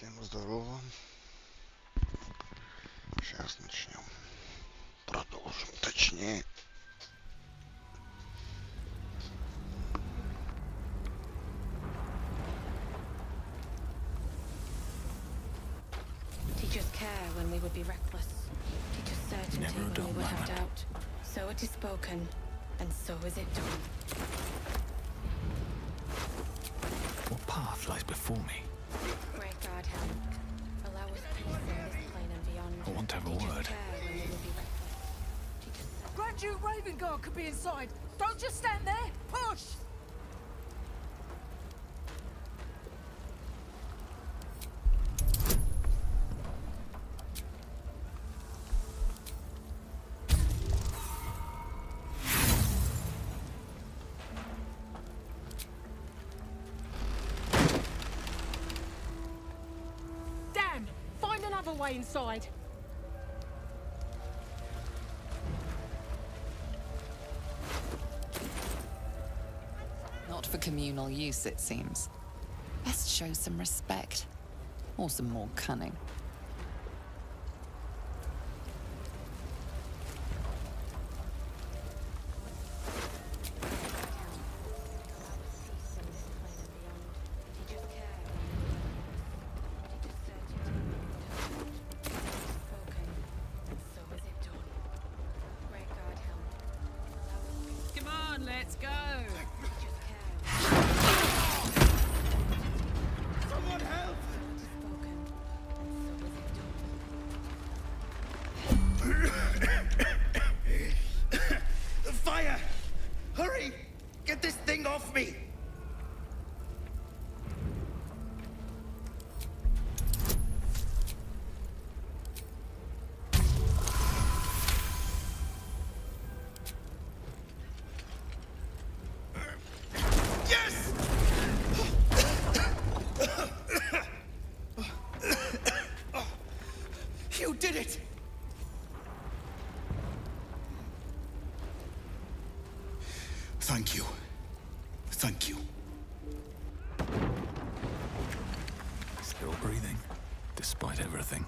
Всем здорово. Сейчас начнем. Продолжим. Точнее. Teach us care when we would be reckless. Teach us certainty when we would have doubt. So it is spoken, and so is it done. What path lies before me? Great God, help. Allow us peace in this plane and beyond. I want to have a Teach us word. care when we would be reckless. Teach us Grand Duke Raven Guard could be inside. Don't just stand there. Push! Damn! Find another way inside. Not for communal use, it seems. Best show some respect. Or some more cunning. Come on, let's go. Someone help! Fire! Hurry! Get this thing off me! Yes! You did it! Thank you. Thank you. Still breathing, despite everything.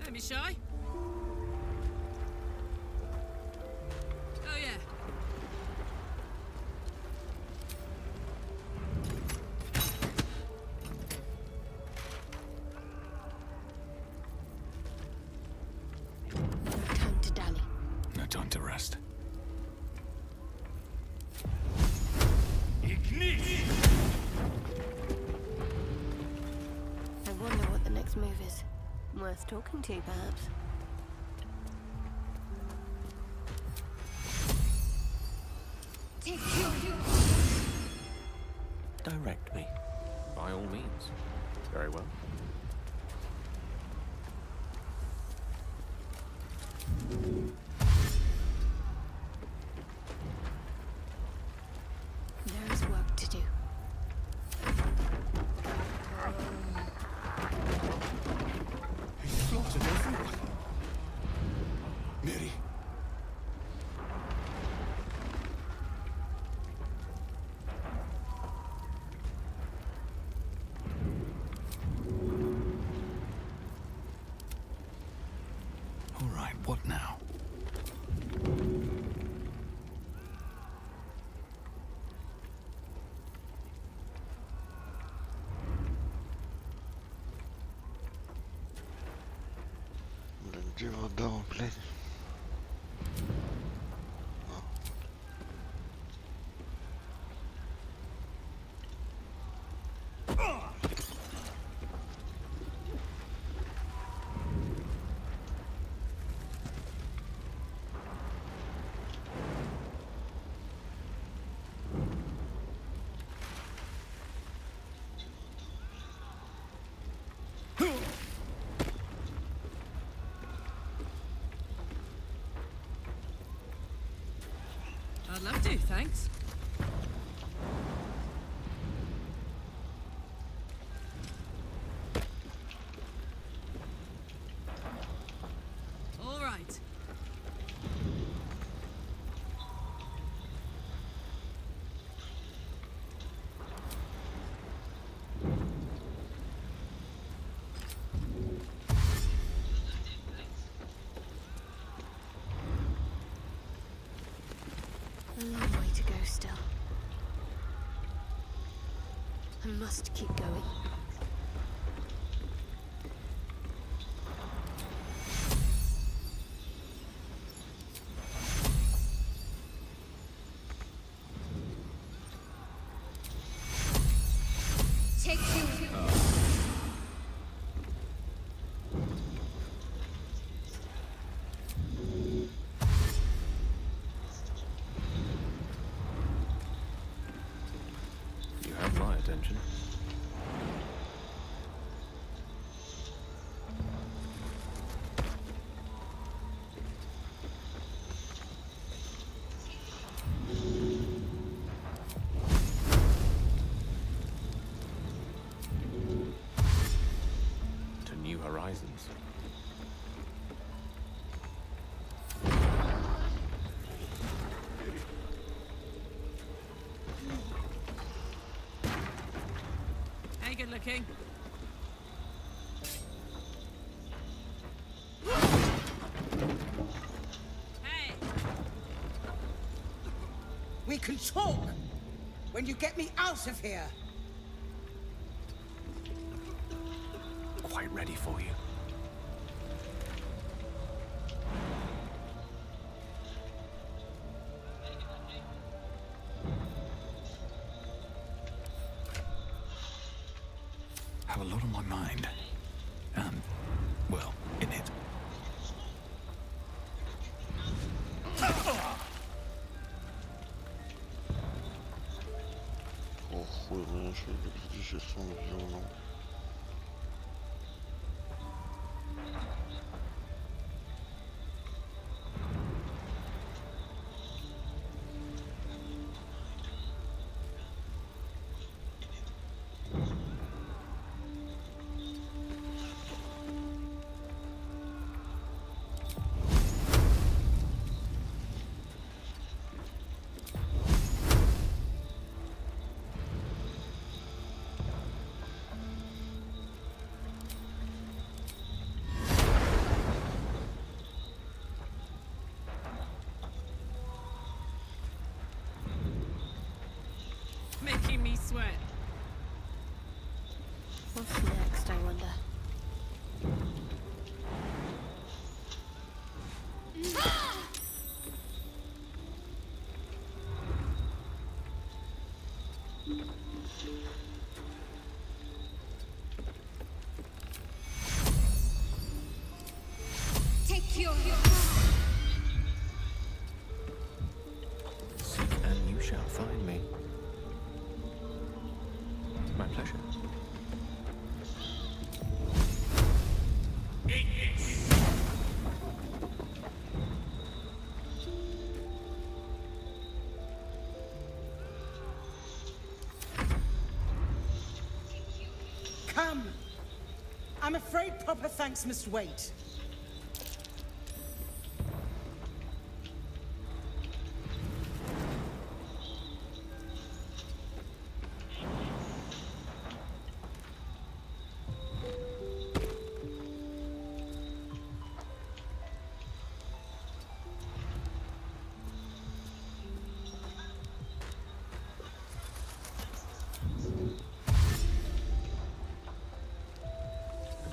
Don't be shy. Oh yeah. No time to dally. No time to rest. I wonder what the next move is. Worth talking to, perhaps. Direct me. By all means. Very well. There is work to do. He slaughtered everyone. Mary. All right, what now? Блин, где вода, блядь? I'd love to, thanks. I must keep going. Take two. You have my attention. To new horizons. Hey, good looking. Hey! We can talk when you get me out of here. Quite ready for you. Have a lot on my mind. And, well, in it. Охуй, знаешь, здесь он сделал. Making me sweat. What's next, I wonder? Take your. Seek and you shall find me. My pleasure. Come. I'm afraid proper thanks must wait.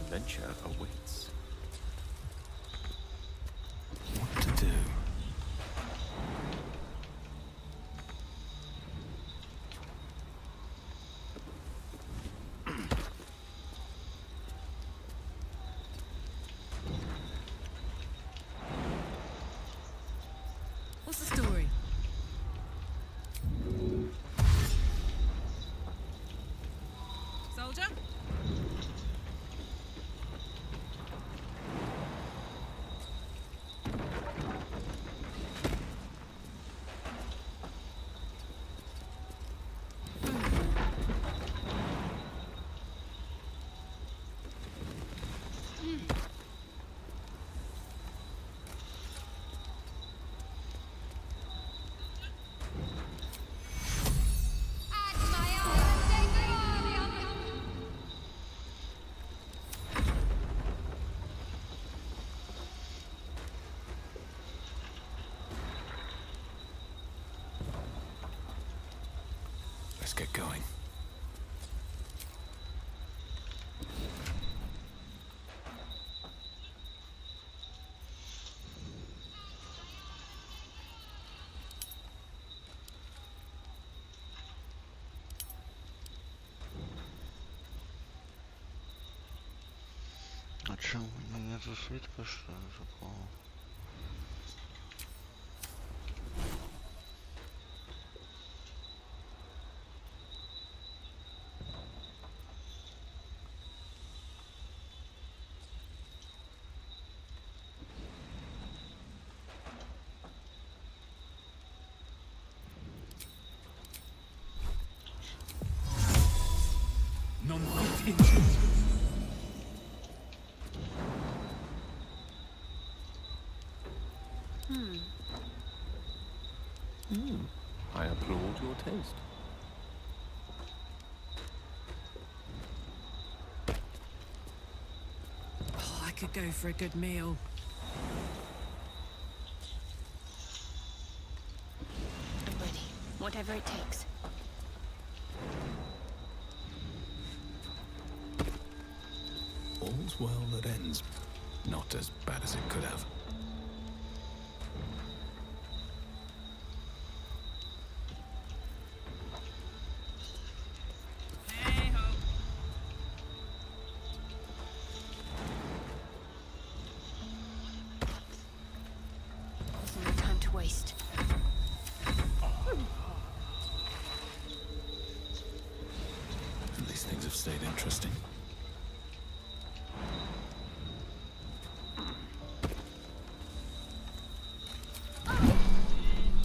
Adventure awaits. What to do? What's the story? Soldier? Let's get going. Че, у меня нету свитка, что ли, такого? Non fit inches. I applaud your taste. Oh, I could go for a good meal. I'm ready. Whatever it takes. All's well that ends. Not as bad as it could have. There's no time to waste. These things have stayed interesting.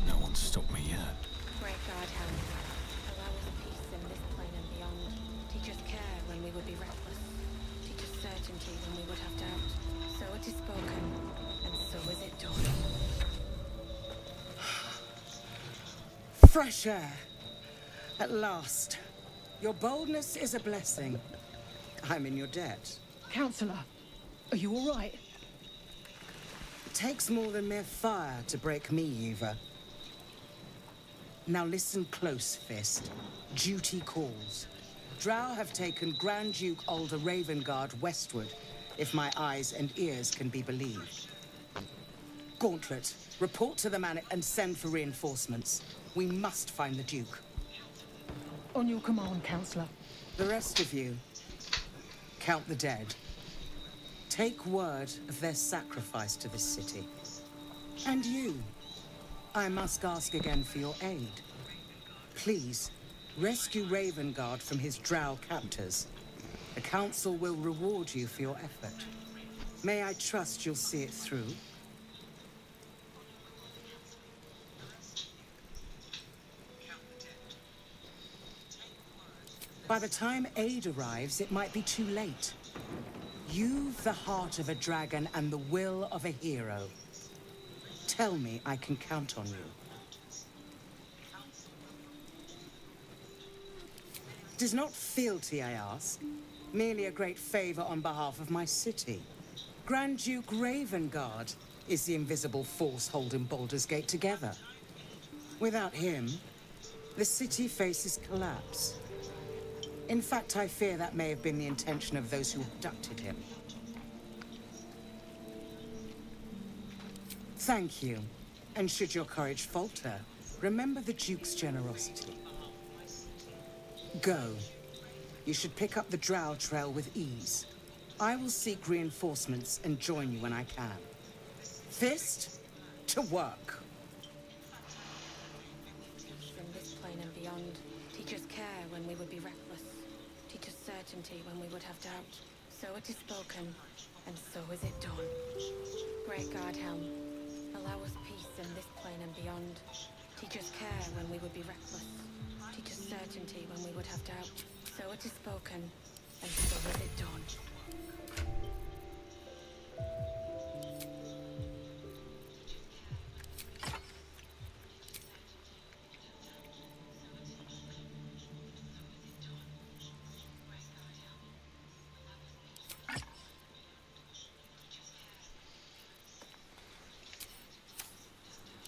No one's stopped me yet. Great God, help. Allow us peace in this plane and beyond. Teach us care when we would be reckless. Teach us certainty when we would have doubt. So it is spoken, and so is it done. Fresh air. At last. Your boldness is a blessing. I'm in your debt. Counselor, are you all right? It takes more than mere fire to break me, Yuva. Now listen close, Fist. Duty calls. Drow have taken Grand Duke Alder Ravengard westward, if my eyes and ears can be believed. Gauntlet, report to the man and send for reinforcements. We must find the Duke. On your command, Counselor. The rest of you, count the dead. Take word of their sacrifice to this city. And you, I must ask again for your aid. Please, rescue Ravengard from his drow captors. The council will reward you for your effort. May I trust you'll see it through? By the time aid arrives, it might be too late. You've the heart of a dragon and the will of a hero. Tell me I can count on you. It is not fealty, I ask. Merely a great favor on behalf of my city. Grand Duke Ravengard is the invisible force holding Baldur's Gate together. Without him, the city faces collapse. In fact, I fear that may have been the intention of those who abducted him. Thank you. And should your courage falter, remember the Duke's generosity. Go. You should pick up the Drow trail with ease. I will seek reinforcements and join you when I can. Fist, to work. From this plane and beyond, teach us care when we would be reckless. Teach us certainty when we would have doubt. So it is spoken, and so is it done. Great God Helm, allow us peace in this plane and beyond. Teach us care when we would be reckless. Teach us certainty when we would have doubt. So it is spoken, and so is it done.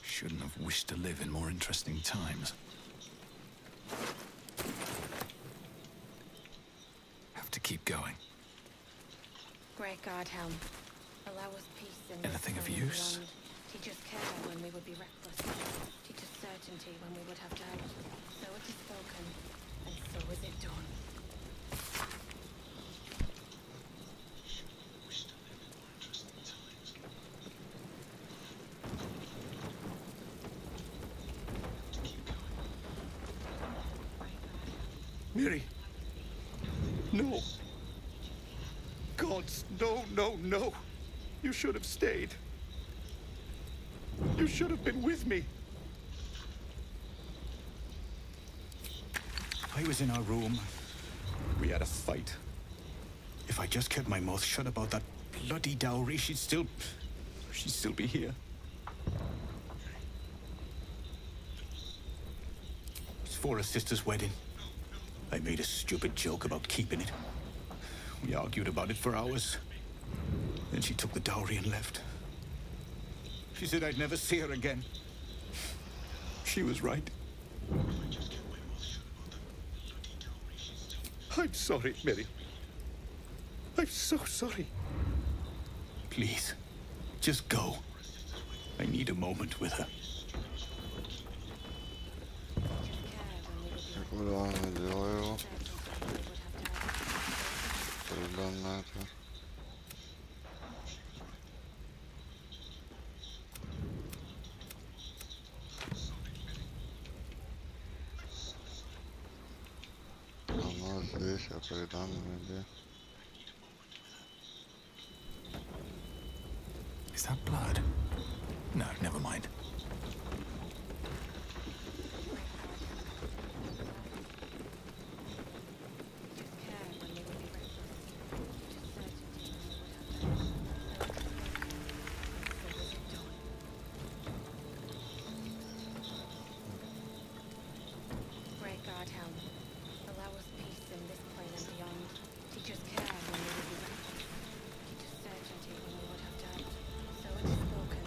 Shouldn't have wished to live in more interesting times. Have to keep going. Great God Helm, allow us peace in this Anything of plane and use? beyond. Teach us care when we would be reckless. Teach us certainty when we would have doubt. So it is spoken, and so is it done. Miri. No. Gods, no, no, no. You should have stayed. You should have been with me. I was in our room. We had a fight. If I just kept my mouth shut about that bloody dowry, she'd still be here. It's for her sister's wedding. I made a stupid joke about keeping it. We argued about it for hours. Then she took the dowry and left. She said I'd never see her again. She was right. I'm sorry, Miri. I'm so sorry. Please, just go. I need a moment with her. Куда она дела его? Когда на это? Она здесь, а приданная где? Is that blood? No, never mind. Great God, help. Allow us peace in this plane and beyond. Teach us care when we would be reckless. Teach us certainty when we would have doubt. So it is spoken.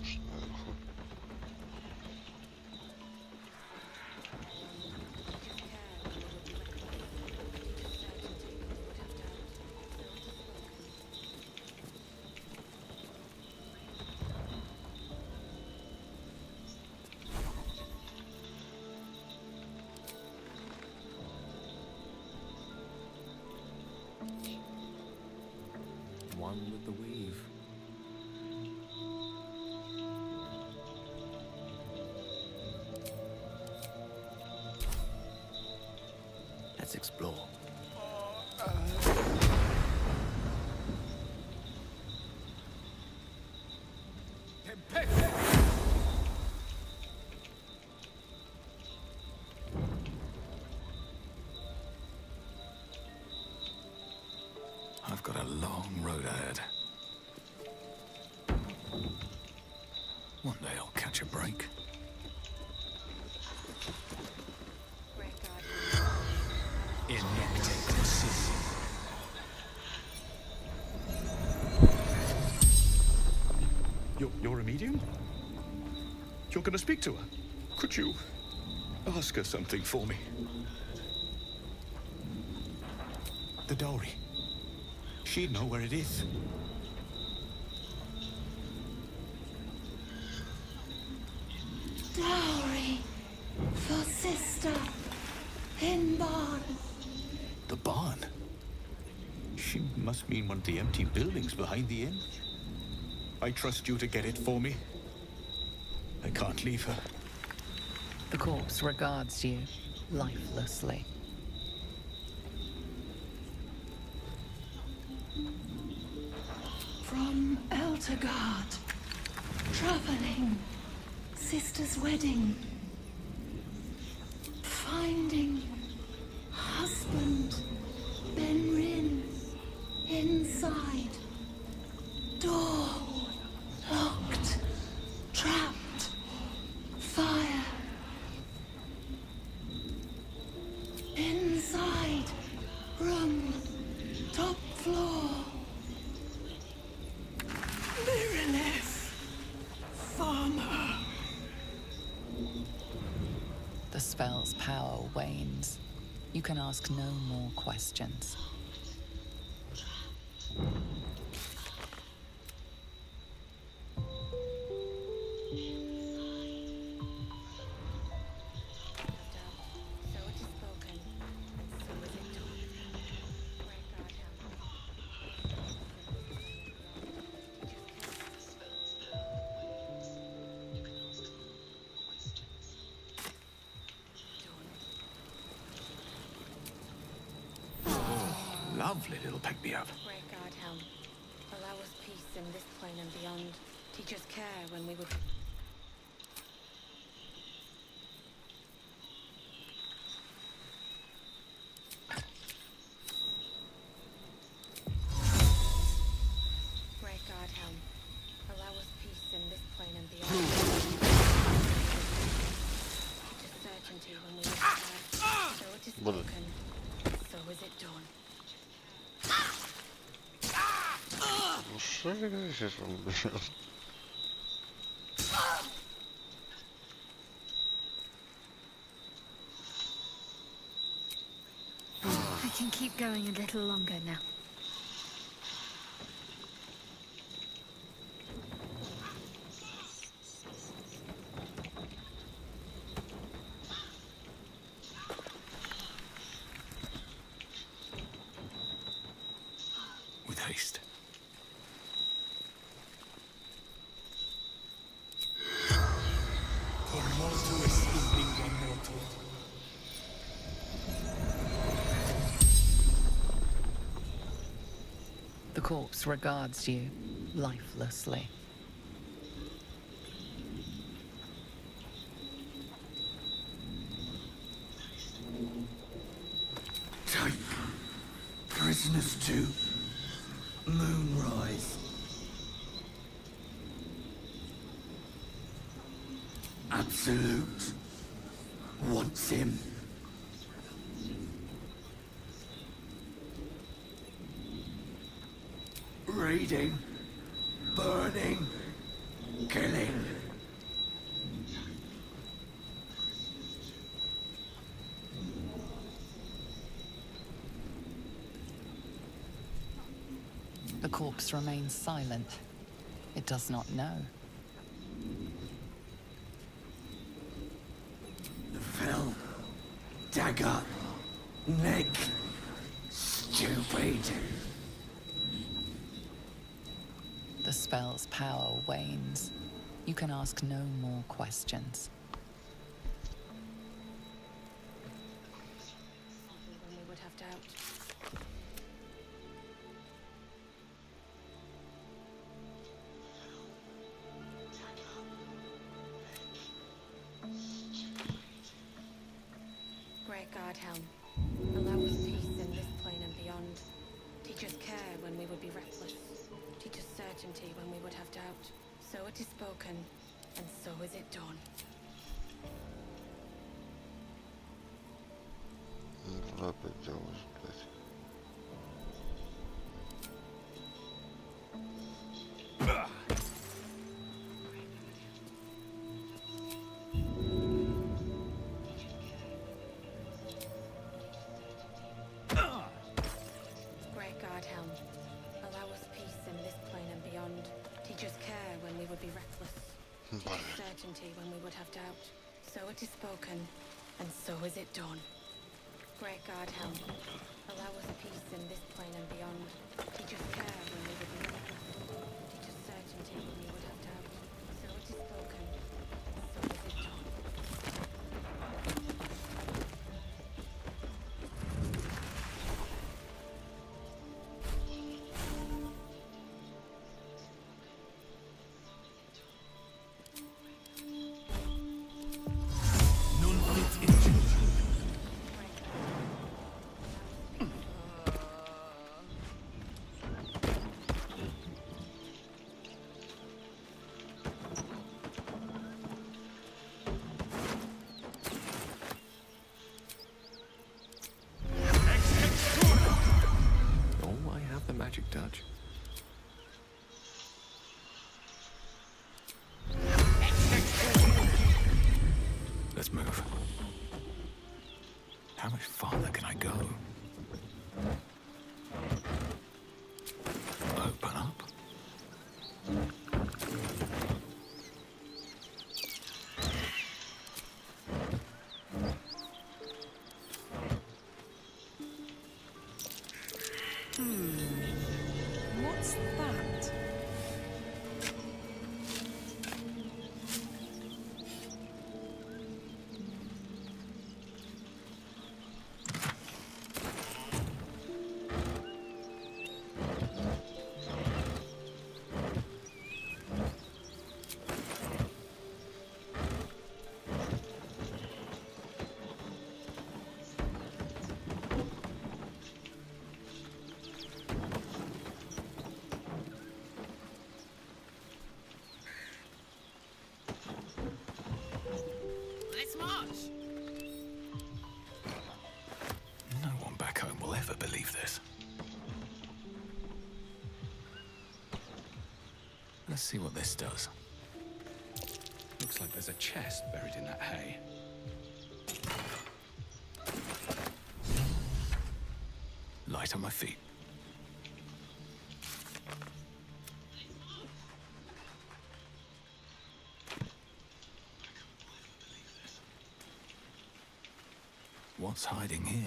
Сверху. Teach us care when we would be reckless. Teach us certainty when we would have doubt. So it is spoken. One with the weave. Let's explore. I've got a long road ahead. One day I'll catch a break. Great God, You're a medium? You're gonna speak to her? Could you ask her something for me? The dowry. She'd know where it is. Dowry for sister in barn. The barn? She must mean one of the empty buildings behind the inn. I trust you to get it for me. I can't leave her. The corpse regards you lifelessly. From Eltergard. Traveling. Sister's wedding. Finding husband Benrin inside. Door locked. Trapped. Fire. Inside. Room. Top floor. Mirrorless. Farmer. The spell's power wanes. You can ask no more questions. So it is spoken, and so is it done. Great God, help. lovely little pick-me-up. Great God, helm. Allow us peace in this plane and beyond. Teach us care when we would... Great God, helm. Allow us peace in this plane and beyond. Teach us certainty when we would have. So it is spoken, so is it done. Ну что я сейчас вам говорю? I can keep going a little longer now. With haste. The corpse regards you lifelessly. Take prisoners to Moonrise. Absolute wants him. Raiding, burning, killing. The corpse remains silent. It does not know. The fell, dagger, neck, stupid. The spell's power wanes. You can ask no more questions. When we would have doubt. Great God, helm. Allow us peace in this plane and beyond. Teach us care when we would be reckless. Teach us certainty when we would have doubt. So it is spoken, and so is it done. Куда опять делаешь, блядь? Great God, helm. Allow us peace in this plane and beyond. Teach us care when we would be reckless. Teach us certainty when we would have doubt. So it is spoken, and so is it done. Great God, helm. Allow us peace in this plane and beyond. Teach us care when we would be reckless. Teach us certainty when we would have doubt. So it is spoken, and so is it done. Oh, I have the magic touch. Let's move. How much farther can I go? Open up. What's that? Let's see what this does. Looks like there's a chest buried in that hay. Light on my feet. What's hiding here?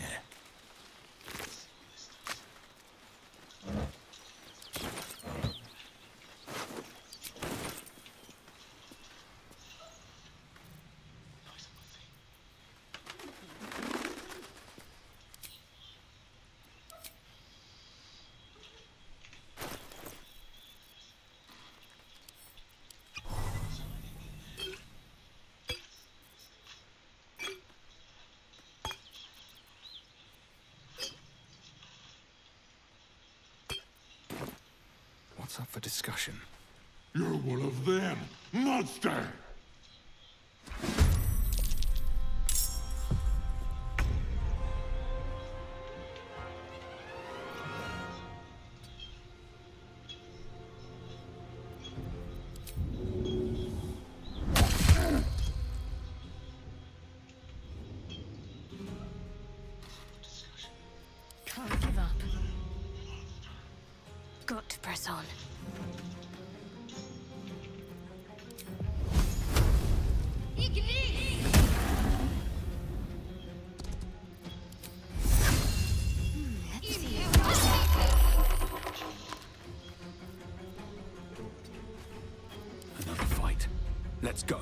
What's up for discussion? You're one of them, monster! Can't give up. Got to press on. Let's see. Another fight. Let's go.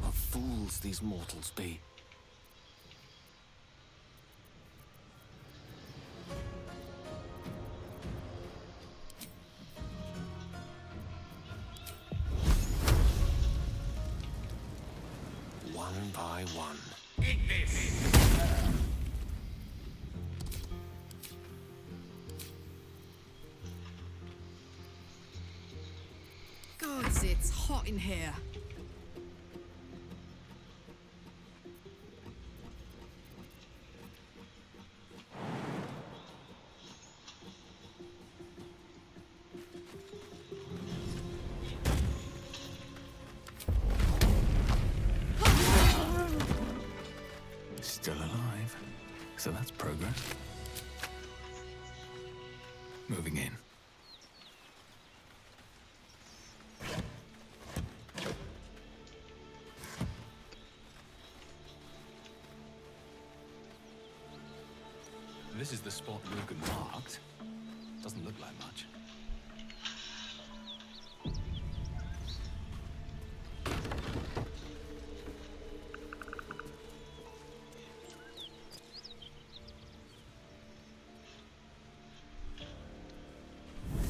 What fools these mortals be. One by one. Eat this! Gods, it's hot in here. Still alive. So that's progress. Moving in. This is the spot Logan marked. Doesn't look like much.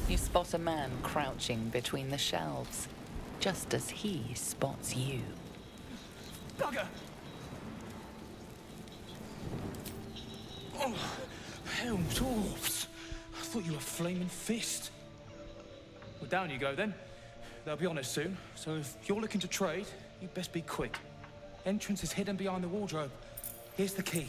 You spot a man crouching between the shelves, just as he spots you. Bugger! Oh, hell, dwarves! I thought you were flaming fist. Well, down you go then. They'll be on us soon, so if you're looking to trade, you best be quick. Entrance is hidden behind the wardrobe. Here's the key.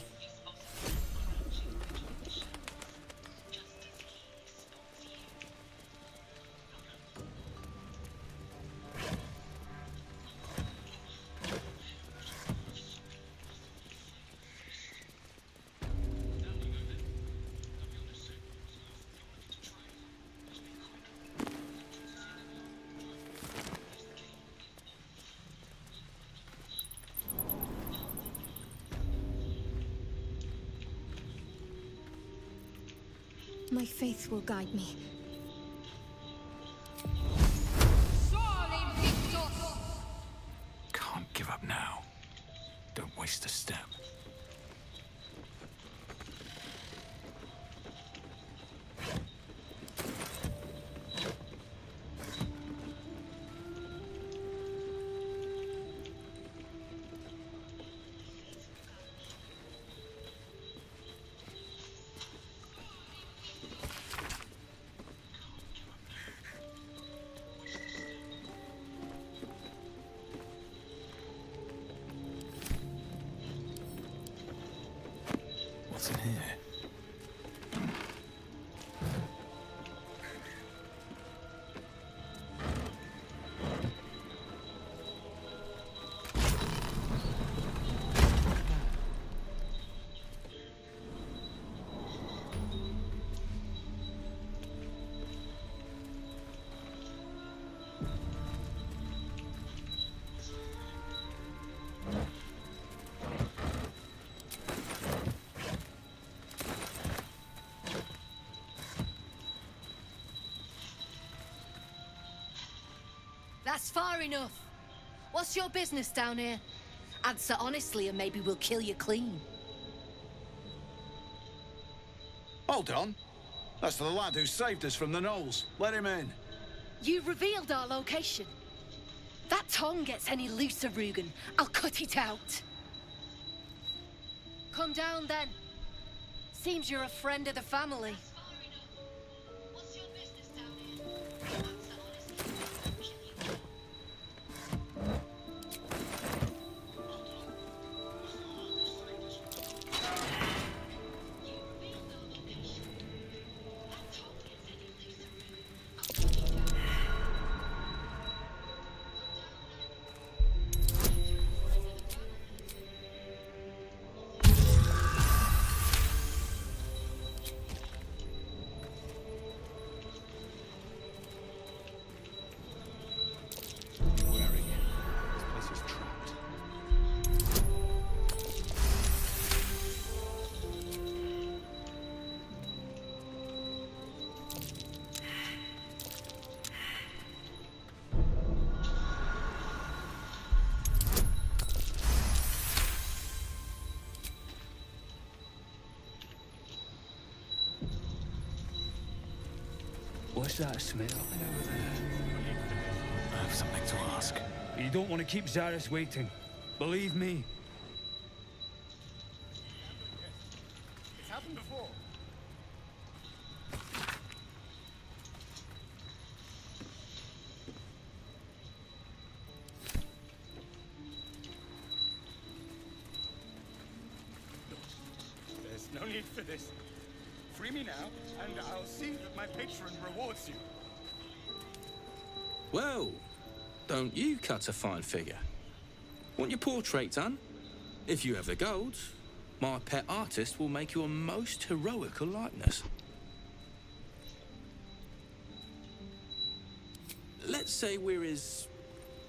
My faith will guide me. Can't give up now. Don't waste a step. That's far enough. What's your business down here? Answer honestly and maybe we'll kill you clean. Hold on. That's the lad who saved us from the gnolls. Let him in. You revealed our location. That tongue gets any looser, Rugen, I'll cut it out. Come down then. Seems you're a friend of the family. What's that smell over there? I have something to ask. You don't want to keep Zaris waiting. Believe me. It's happened before. There's no need for this. Free me now, and I'll see that my patron rewards you. Well, don't you cut a fine figure? Want your portrait done? If you have the gold, my pet artist will make you a most heroical likeness. Let's say we're his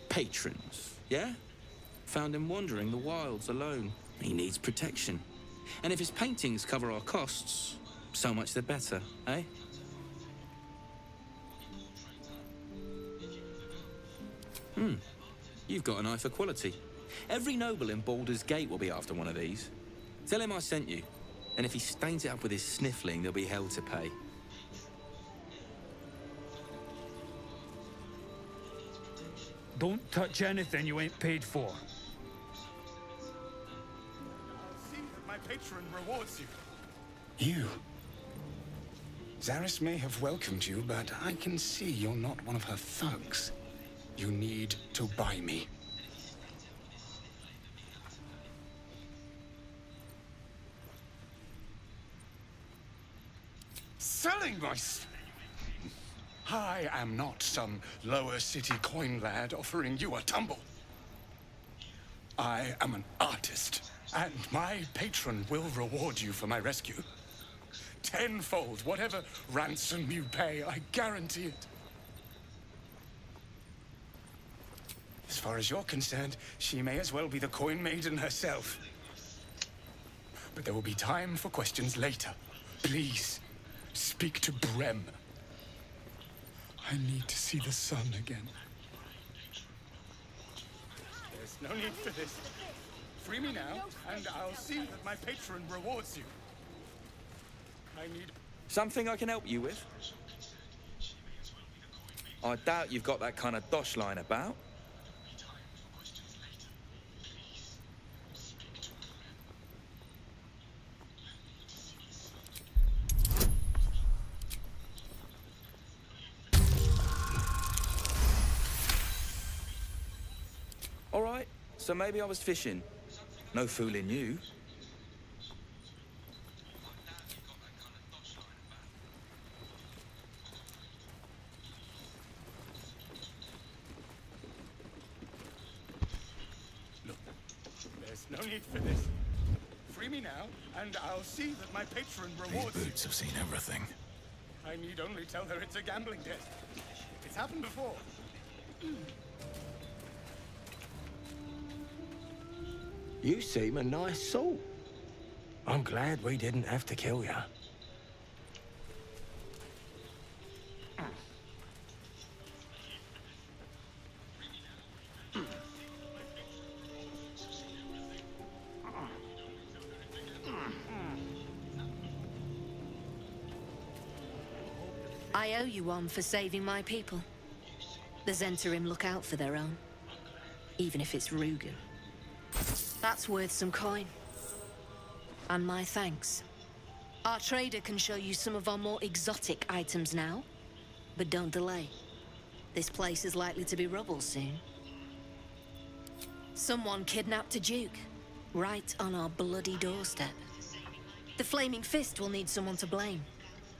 patrons, yeah? Found him wandering the wilds alone. He needs protection. And if his paintings cover our costs, so much the better, eh? You've got an eye for quality. Every noble in Baldur's Gate will be after one of these. Tell him I sent you. And if he stains it up with his sniffling, there'll be hell to pay. Don't touch anything you ain't paid for. I'll see that my patron rewards you. You. Zaris may have welcomed you, but I can see you're not one of her thugs. You need to buy me. Selling my... I am not some lower city coin lad offering you a tumble. I am an artist, and my patron will reward you for my rescue. Tenfold, whatever ransom you pay, I guarantee it. As far as you're concerned, she may as well be the coin maiden herself. But there will be time for questions later. Please, speak to Brem. I need to see the sun again. There's no need for this. Free me now, and I'll see that my patron rewards you. I need... Something I can help you with? I doubt you've got that kind of dosh lying about. All right, so maybe I was fishing. No fooling you. Look, there's no need for this. Free me now, and I'll see that my patron rewards These boots have seen everything. I need only tell her it's a gambling debt. It's happened before. You seem a nice soul. I'm glad we didn't have to kill you. I owe you one for saving my people. The Zentarim look out for their own, even if it's Rugen. That's worth some coin. And my thanks. Our trader can show you some of our more exotic items now, but don't delay. This place is likely to be rubble soon. Someone kidnapped a duke, right on our bloody doorstep. The Flaming Fist will need someone to blame.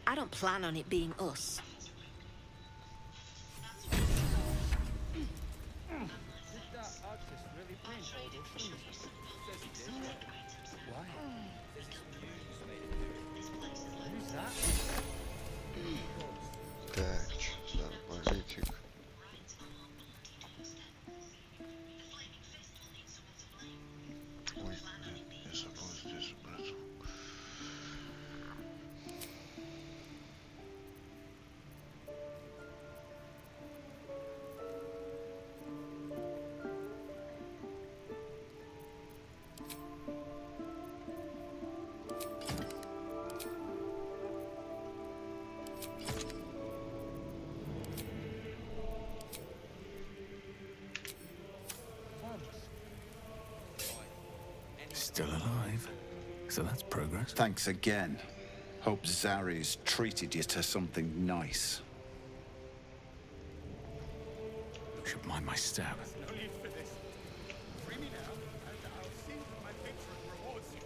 I don't plan on it being us. Так, что за политик? Ой, я забыл здесь убрать. Still alive. So that's progress. Thanks again. Hope Zari's treated you to something nice. Should mind my step. No need for this. Free me now, and I'll see that my patron rewards you.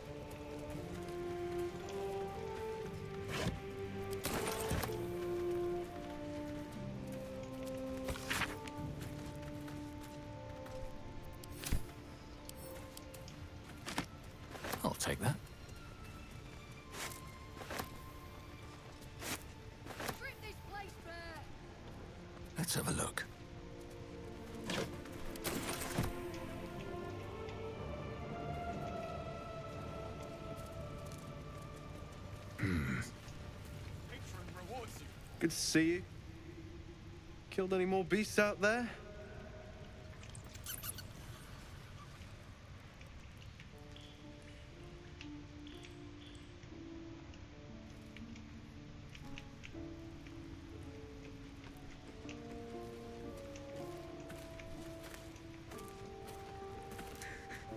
I'll take that. Let's have a look. Good to see you. Killed any more beasts out there?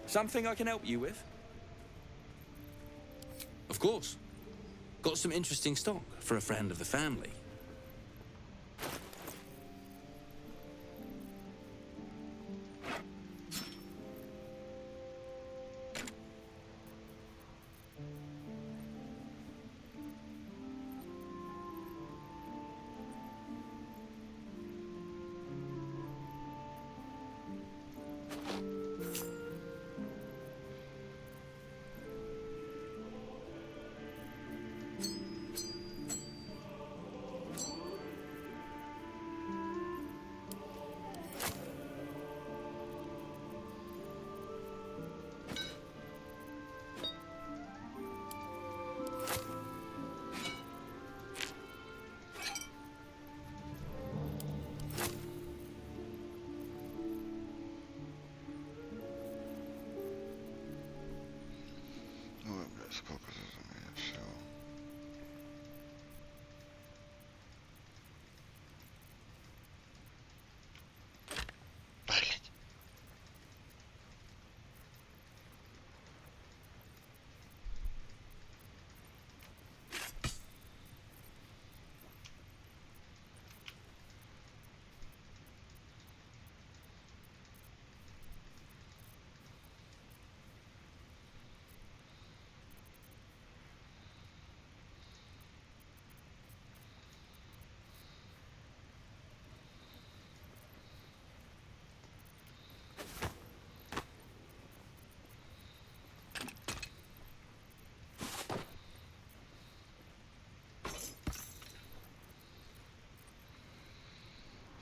Something I can help you with? Of course. Got some interesting stock for a friend of the family. Ой, бля, сколько тут у меня всего. Блять.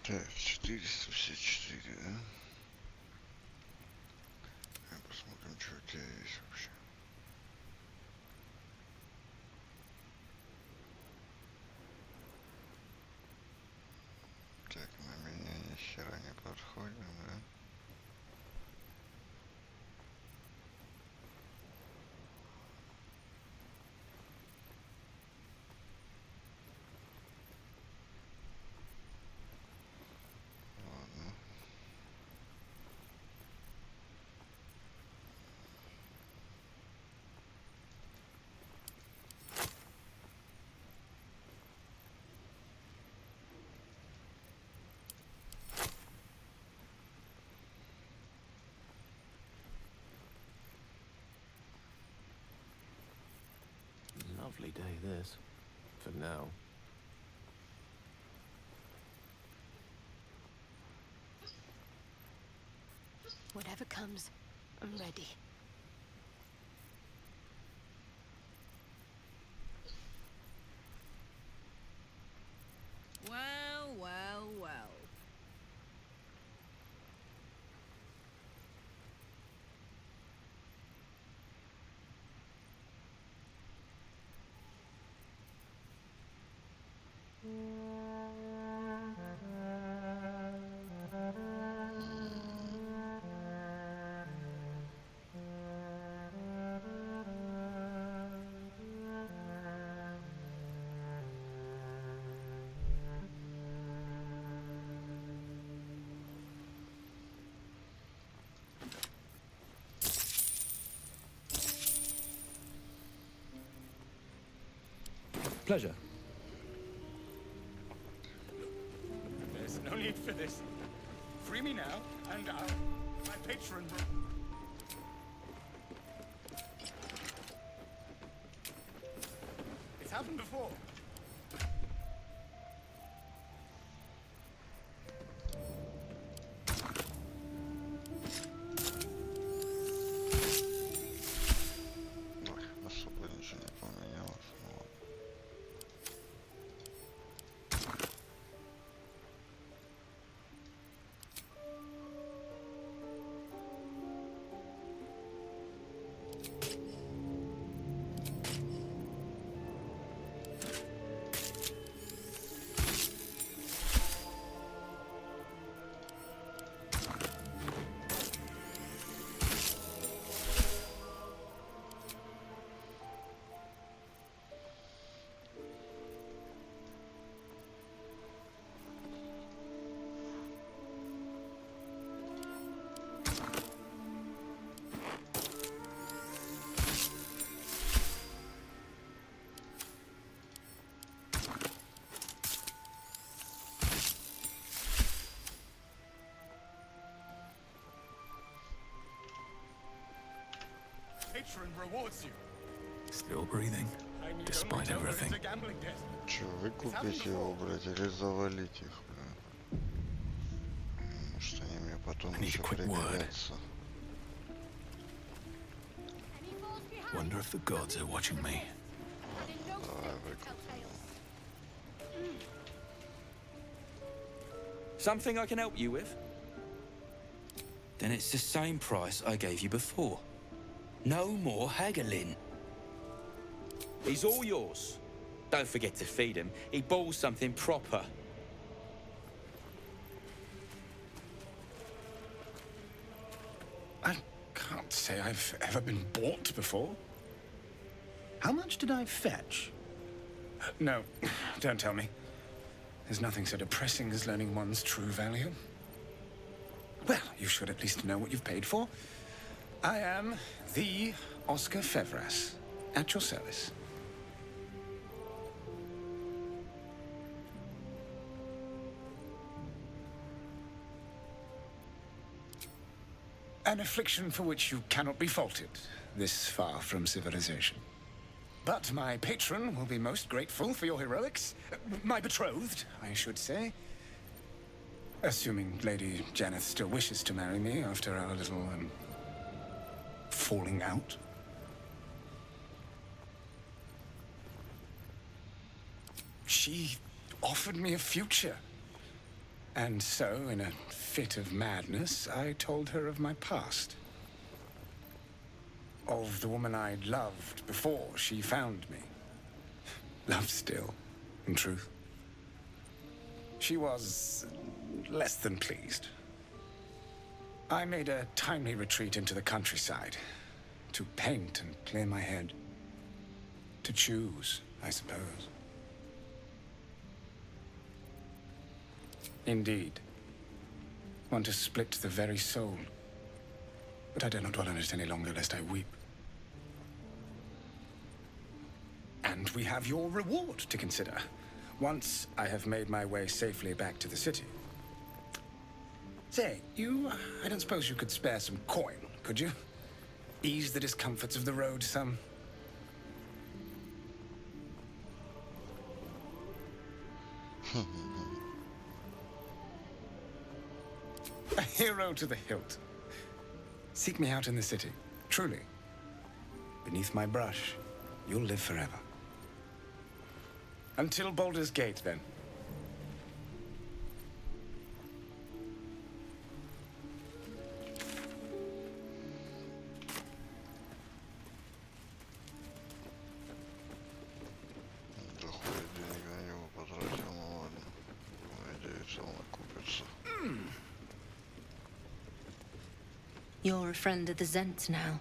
Так, 454, да? Посмотрим, что у тебя есть вообще. Так, на меня ни хера не подходит, да? lovely day, this. For now. Whatever comes, I'm ready. Well, well, well. Pleasure. There's no need for this. Free me now, and my patron It's happened before. Особо ничего не поменялось. Ну ладно. Patron rewards you. Still breathing, despite everything. Че, выкупить его, блядь, или завалить их, блядь? Может, они мне потом еще пригодятся. Wonder if the gods are watching me. Давай выкупим. Something I can help you with? Then it's the same price I gave you before. No more haggling. He's all yours. Don't forget to feed him. He balls something proper. I can't say I've ever been bought before. How much did I fetch? No, don't tell me. There's nothing so depressing as learning one's true value. Well, you should at least know what you've paid for. I am the Oscar Fevras, at your service. An affliction for which you cannot be faulted, this far from civilization. But my patron will be most grateful for your heroics. My betrothed, I should say. Assuming Lady Janeth still wishes to marry me after our little, falling out. She offered me a future. And so, in a fit of madness, I told her of my past. Of the woman I'd loved before she found me. Loved still, in truth. She was less than pleased. I made a timely retreat into the countryside. To paint and clear my head. To choose, I suppose. Indeed. One to split the very soul. But I dare not dwell on it any longer, lest I weep. And we have your reward to consider. Once I have made my way safely back to the city. Say, I don't suppose you could spare some coin, could you? Ease the discomforts of the road some. A hero to the hilt. Seek me out in the city, truly. Beneath my brush, you'll live forever. Until Baldur's Gate, then. You're a friend of the Zent now.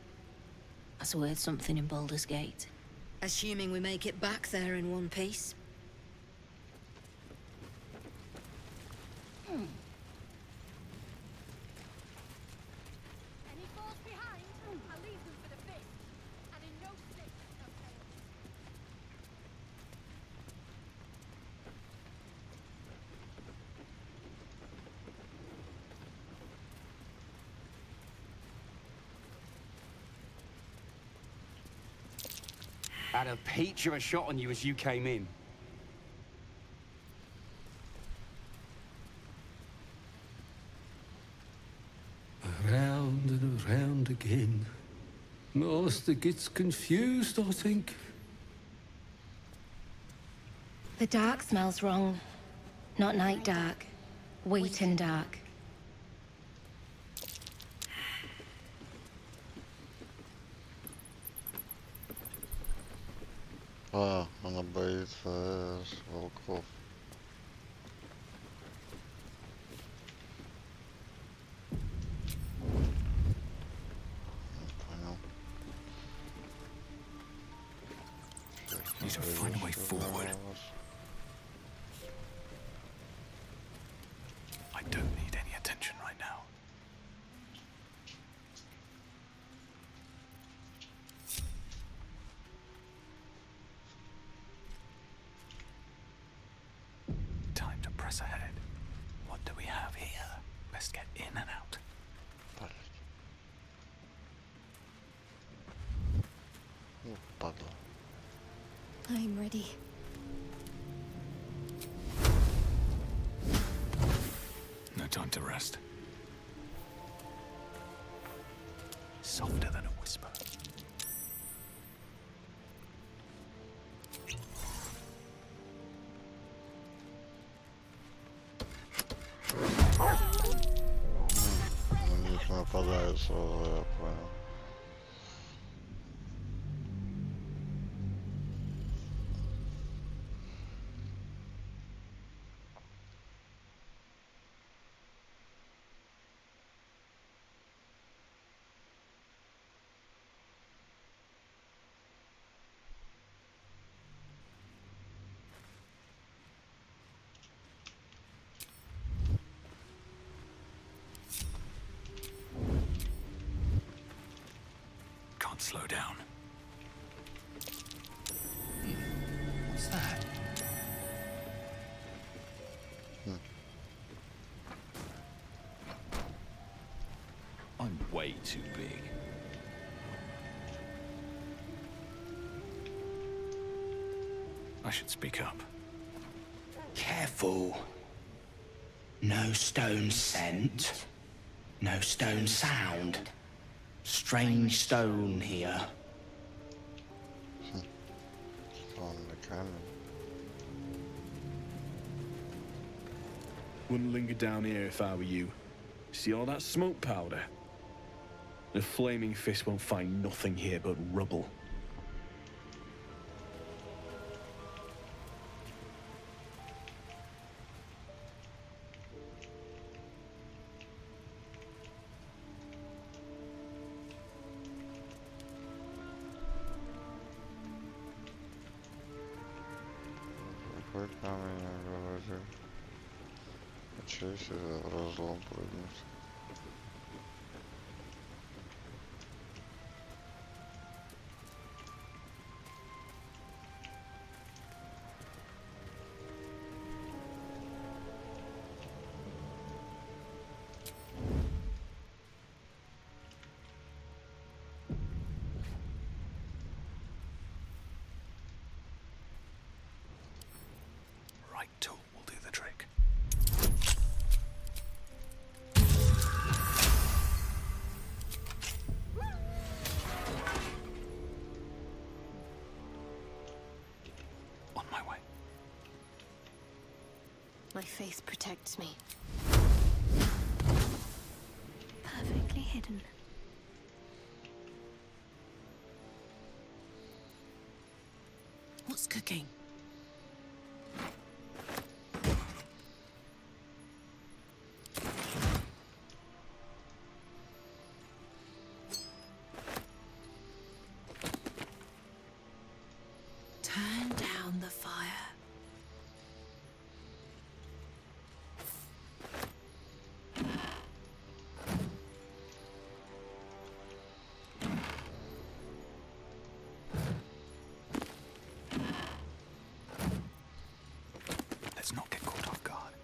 That's worth something in Baldur's Gate. Assuming we make it back there in one piece. Had a peach of a shot on you as you came in. Around and around again. Master gets confused, I think. The dark smells wrong. Not night dark. Wheaten dark. А, она боится волков. Понял. Need to find a way forward. I don't need any attention right now. Time to press ahead. What do we have here? Best get in and out. Падла. I'm ready. No time to rest. Softer than a whisper. На них нападают сразу, я понял. Can't slow down. What's that? I'm way too big. I should speak up. Careful. No stone scent. No stone sound. Strange stone here. On the cannon. Wouldn't linger down here if I were you. See all that smoke powder? The flaming fist won't find nothing here but rubble. Какой камень, я говорю. Учись в разлом прыгнуть. Right tool will do the My faith protects me. Perfectly hidden. What's cooking? Turn down the fire. Let's not get caught off guard.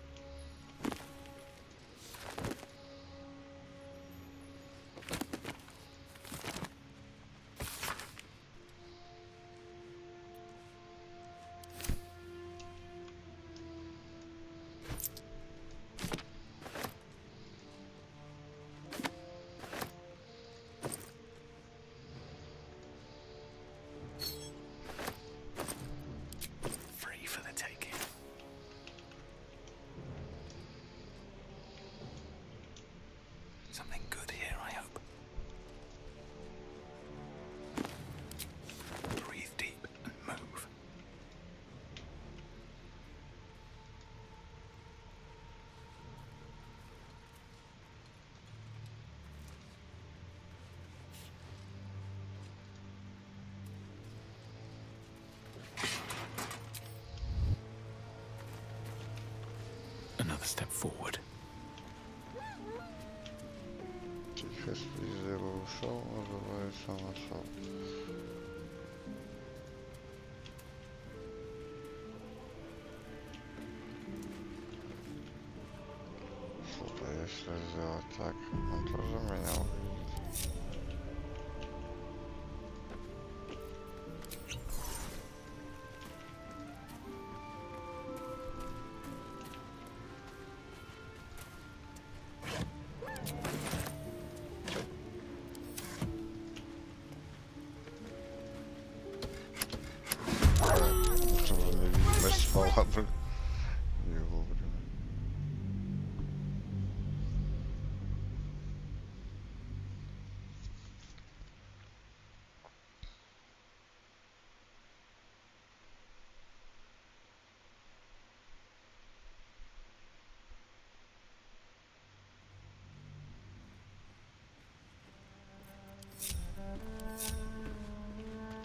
Free for the taking. Something good here, I hope. Breathe deep and move. Another step forward. Тихо спизил, ушел, называется нашел. Что-то если сделать так, он тоже меня увидит. Чтобы невидимость спала бы не вовремя.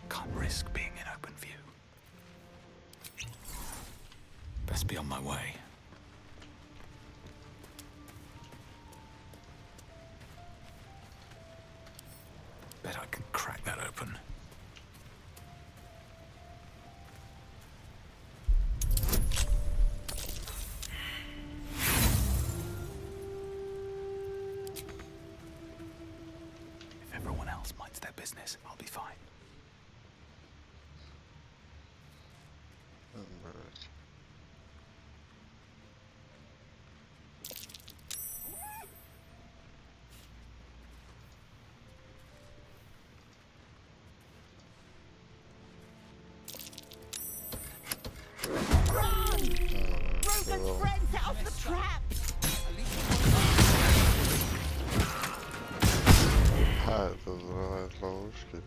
Can't risk being in open view. Best be on my way. Bet I can crack that open. If everyone else minds their business, I'll be fine. Блять. Rogan's friends out of the trap! А, это взрывает ловушки.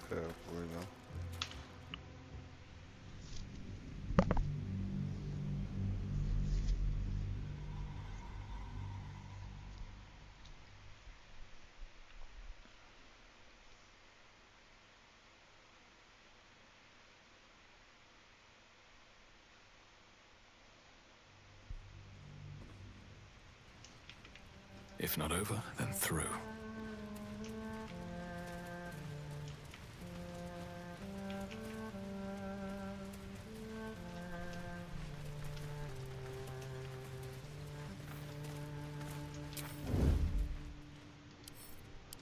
Я понял. If not over, then through.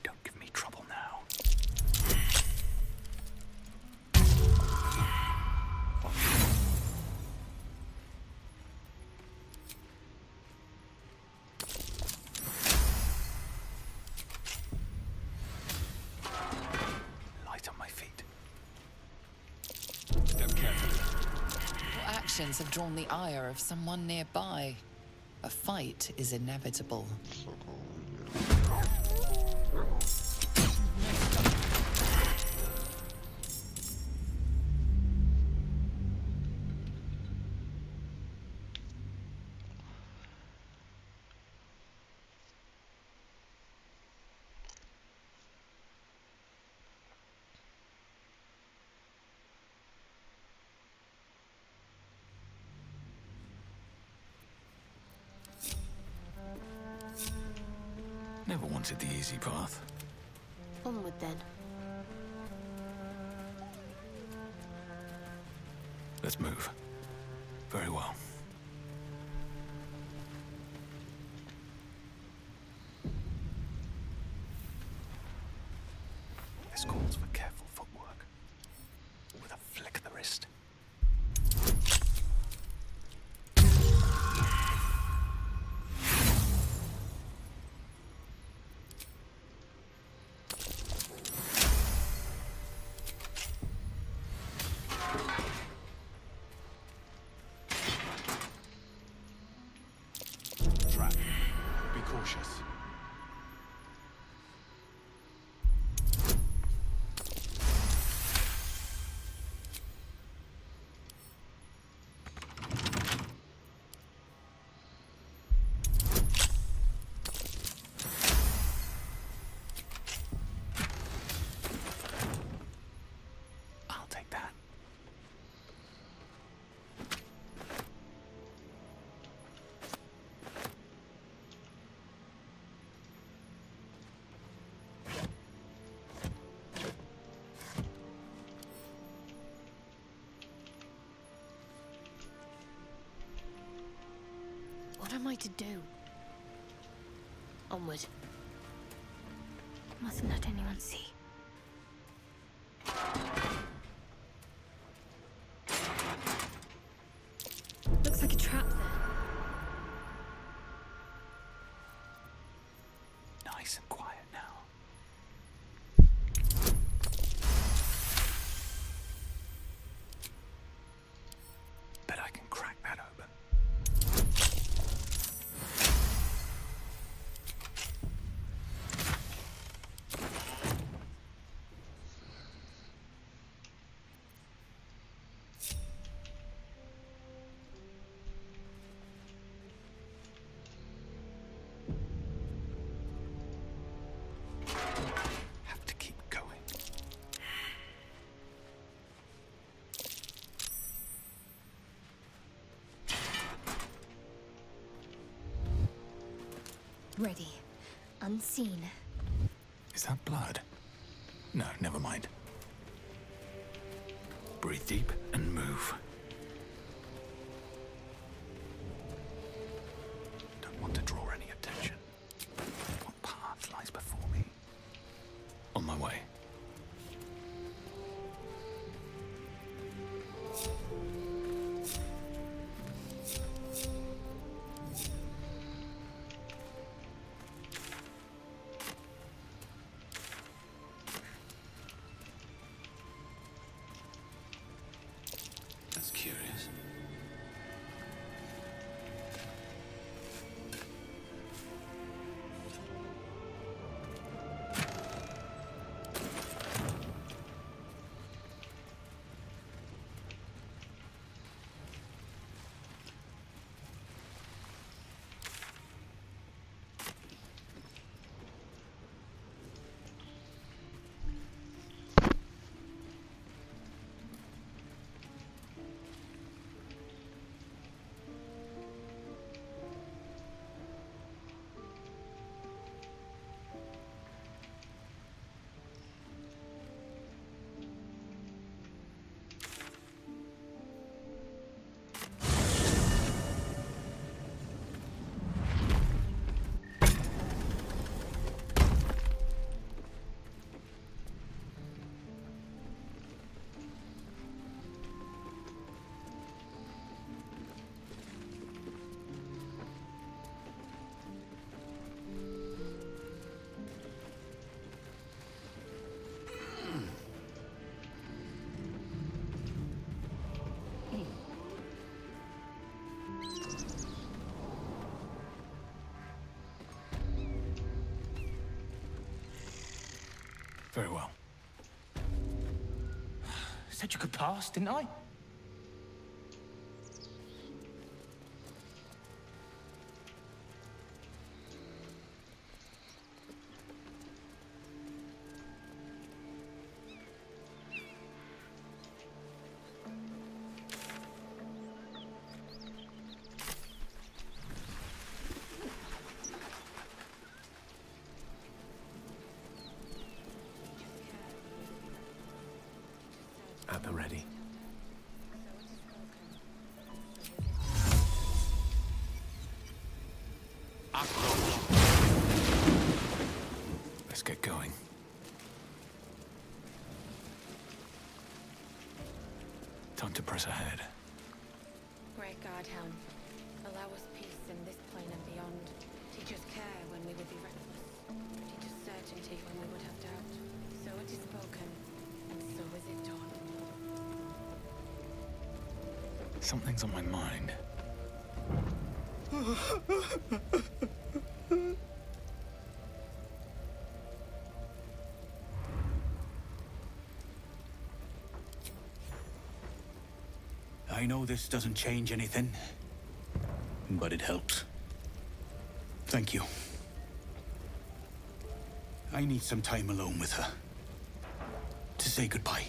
Don't give me trouble now. actions have drawn the ire of someone nearby. A fight is inevitable. Never wanted the easy path. Onward then. Let's move. Very well. This calls for careful footwork. With a flick of the wrist. Be cautious. I'll take that. What am I to do? Onward. Mustn't let anyone see. Looks like a trap there. Nice and quiet now. Bet I can crack that open. Have to keep going. Ready. Unseen. Is that blood? No, never mind. Breathe deep and move. Don't want to draw any attention. What path lies before me? On my way. Very well. Said you could pass, didn't I? At the ready. Let's get going. Time to press ahead. Great God, Helm, allow us peace in this plane and beyond. Teach us care when we would be reckless. Teach us certainty when we would have doubt. So it is spoken, and so is it done. Something's on my mind. I know this doesn't change anything, but it helps. Thank you. I need some time alone with her. To say goodbye.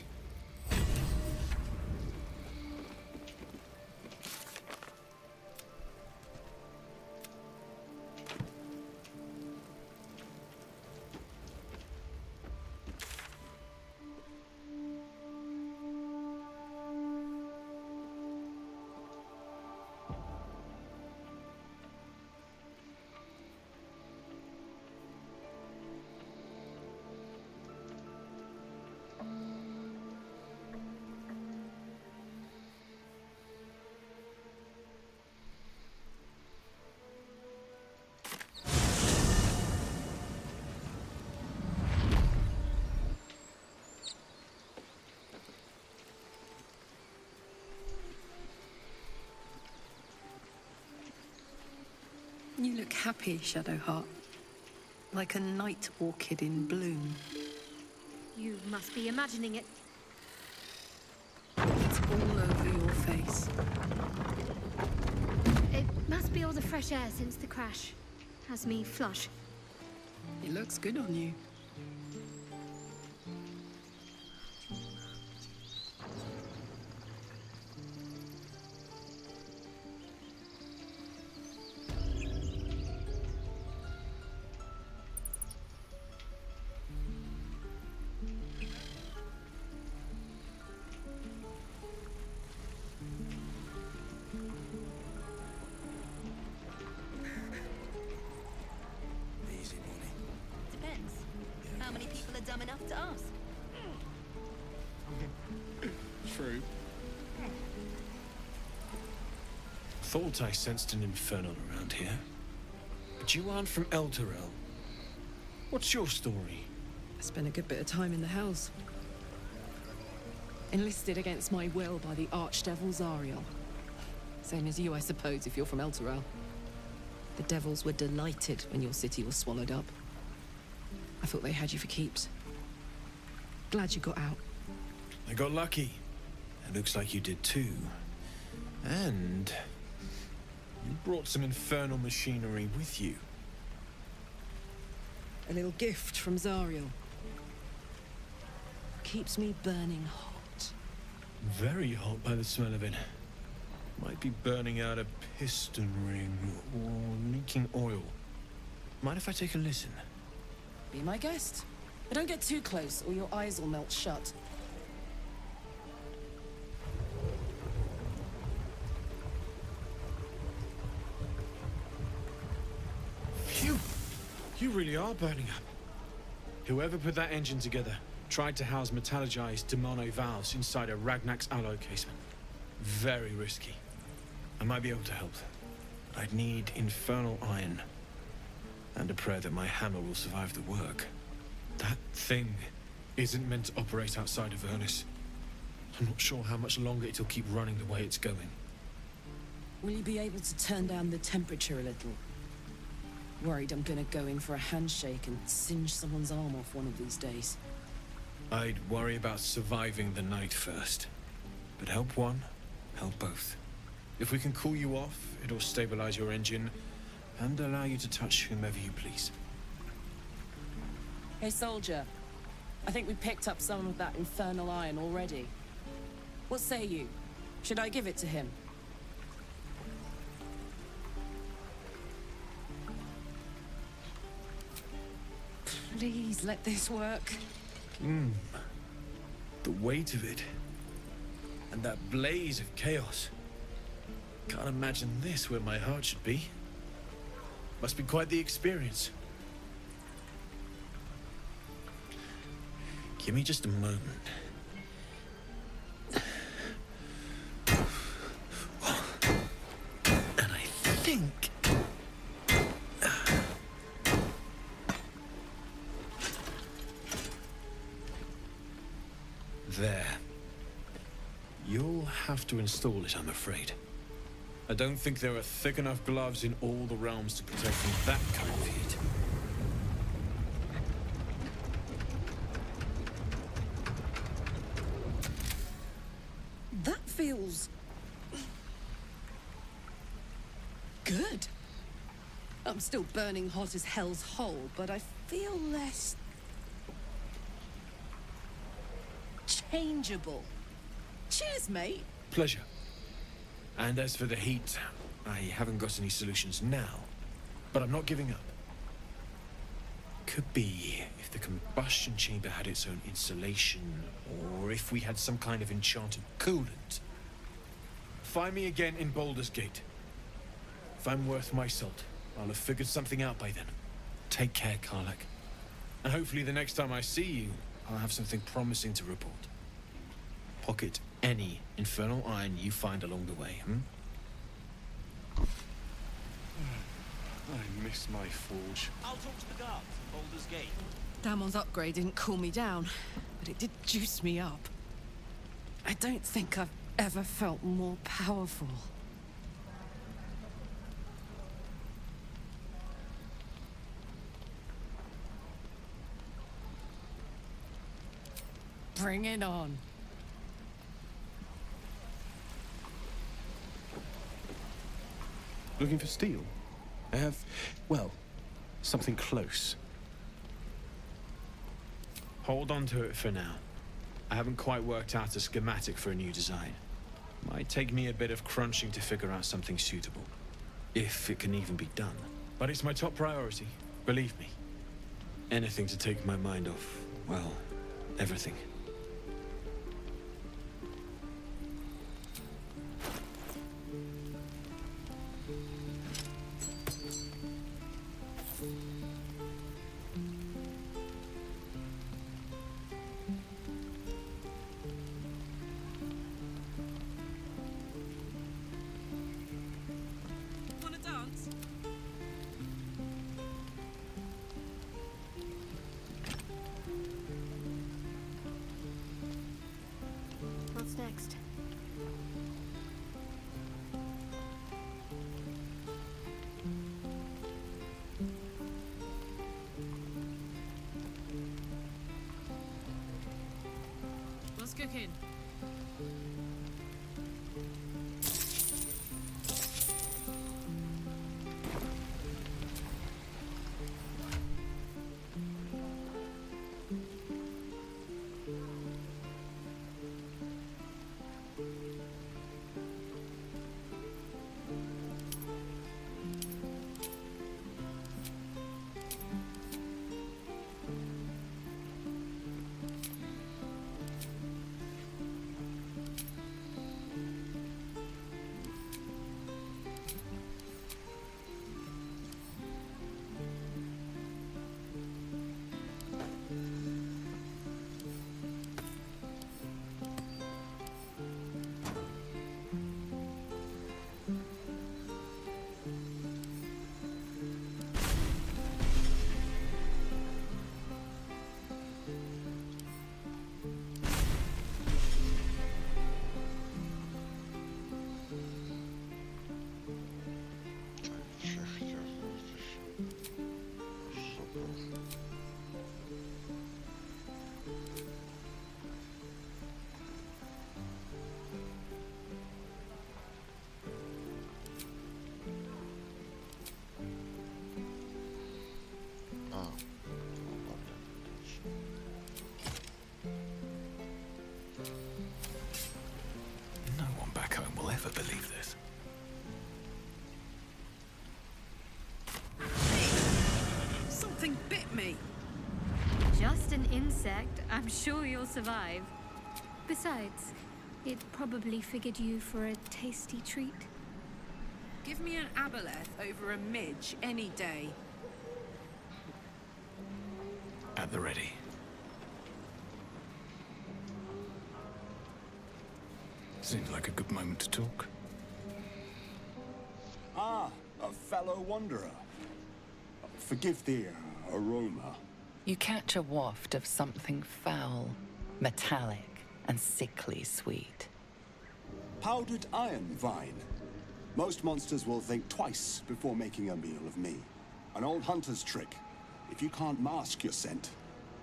You look happy, Shadowheart. Like a night orchid in bloom. You must be imagining it. It's all over your face. It must be all the fresh air since the crash. Has me flush. It looks good on you. Depends. How many people are dumb enough to ask? True. Thought I sensed an infernal around here. But you aren't from Elturel. What's your story? I spent a good bit of time in the Hells. Enlisted against my will by the Archdevil Zariel. Same as you, I suppose, if you're from Elturel. The devils were delighted when your city was swallowed up. I thought they had you for keeps. Glad you got out. I got lucky. It looks like you did too. And you brought some infernal machinery with you. A little gift from Zariel. Keeps me burning hot. Very hot by the smell of it. Might be burning out a piston ring or leaking oil. Mind if I take a listen? Be my guest. But don't get too close or your eyes will melt shut. Phew! You really are burning up. Whoever put that engine together tried to house metallogized demono valves inside a Ragnak's alloy casement. Very risky. I might be able to help. I'd need infernal iron. And a prayer that my hammer will survive the work. That thing isn't meant to operate outside of Ernest. I'm not sure how much longer it'll keep running the way it's going. Will you be able to turn down the temperature a little? Worried I'm gonna go in for a handshake and singe someone's arm off one of these days. I'd worry about surviving the night first. But help one, help both. If we can cool you off, it'll stabilize your engine and allow you to touch whomever you please. Hey, soldier. I think we picked up some of that infernal iron already. What say you? Should I give it to him? Please let this work. The weight of it. And that blaze of chaos. Can't imagine this where my heart should be. Must be quite the experience. Give me just a moment. And I think... There. You'll have to install it, I'm afraid. I don't think there are thick enough gloves in all the realms to protect from that kind of heat. That feels... good. I'm still burning hot as hell's hole, but I feel less... changeable. Cheers, mate. Pleasure. And as for the heat, I haven't got any solutions now, but I'm not giving up. Could be if the combustion chamber had its own insulation, or if we had some kind of enchanted coolant. Find me again in Baldur's Gate. If I'm worth my salt, I'll have figured something out by then. Take care, Karlach. And hopefully the next time I see you, I'll have something promising to report. Pocket any infernal iron you find along the way, I miss my forge. I'll talk to the guards at Baldur's Gate. Damon's upgrade didn't cool me down, but it did juice me up. I don't think I've ever felt more powerful. Bring it on. Looking for steel? I have, well, something close. Hold on to it for now. I haven't quite worked out a schematic for a new design. Might take me a bit of crunching to figure out something suitable. If it can even be done. But it's my top priority, believe me. Anything to take my mind off, well, everything. What's next? What's cooking? never believe this. Something bit me. Just an insect. I'm sure you'll survive. Besides, it probably figured you for a tasty treat. Give me an aboleth over a midge any day. At the ready. Seems like a good moment to talk. Ah, a fellow wanderer. Forgive the aroma. You catch a waft of something foul, metallic, and sickly sweet. Powdered iron vine. Most monsters will think twice before making a meal of me. An old hunter's trick. If you can't mask your scent,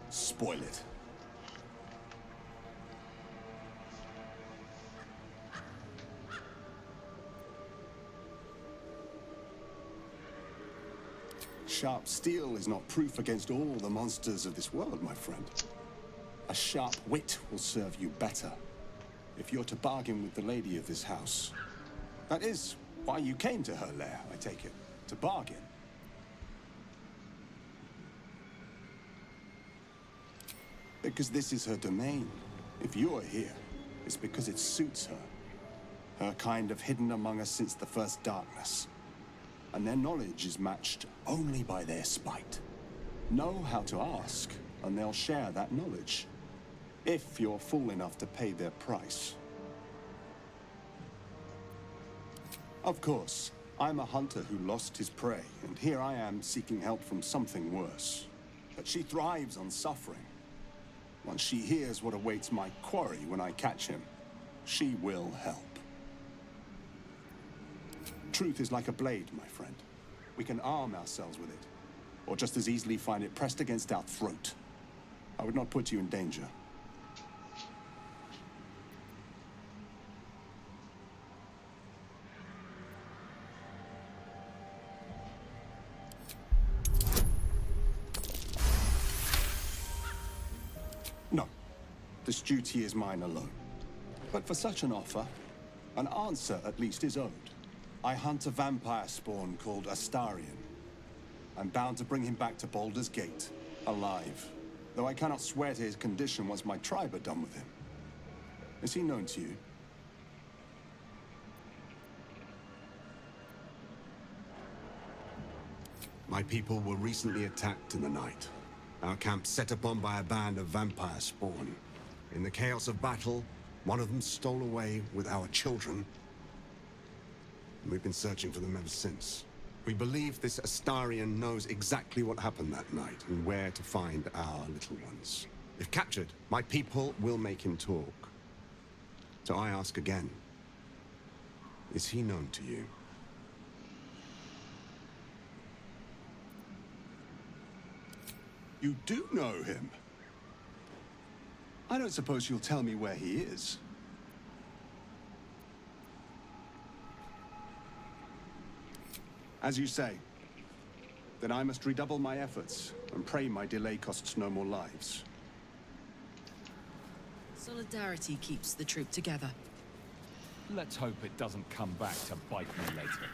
spoil it. Sharp steel is not proof against all the monsters of this world, my friend. A sharp wit will serve you better if you're to bargain with the lady of this house. That is why you came to her lair, I take it, to bargain. Because this is her domain. If you're here, it's because it suits her. Her kind have hidden among us since the first darkness. And their knowledge is matched only by their spite. Know how to ask, and they'll share that knowledge. If you're fool enough to pay their price. Of course, I'm a hunter who lost his prey, and here I am seeking help from something worse. But she thrives on suffering. Once she hears what awaits my quarry when I catch him, she will help. Truth is like a blade, my friend. We can arm ourselves with it, or just as easily find it pressed against our throat. I would not put you in danger. No, this duty is mine alone. But for such an offer, an answer at least is owed. I hunt a vampire spawn called Astarion. I'm bound to bring him back to Baldur's Gate, alive. Though I cannot swear to his condition once my tribe are done with him. Is he known to you? My people were recently attacked in the night. Our camp set upon by a band of vampire spawn. In the chaos of battle, one of them stole away with our children. We've been searching for them ever since. We believe this Astarion knows exactly what happened that night and where to find our little ones. If captured, my people will make him talk. So I ask again, is he known to you? You do know him? I don't suppose you'll tell me where he is. As you say, then I must redouble my efforts and pray my delay costs no more lives. Solidarity keeps the troop together. Let's hope it doesn't come back to bite me later.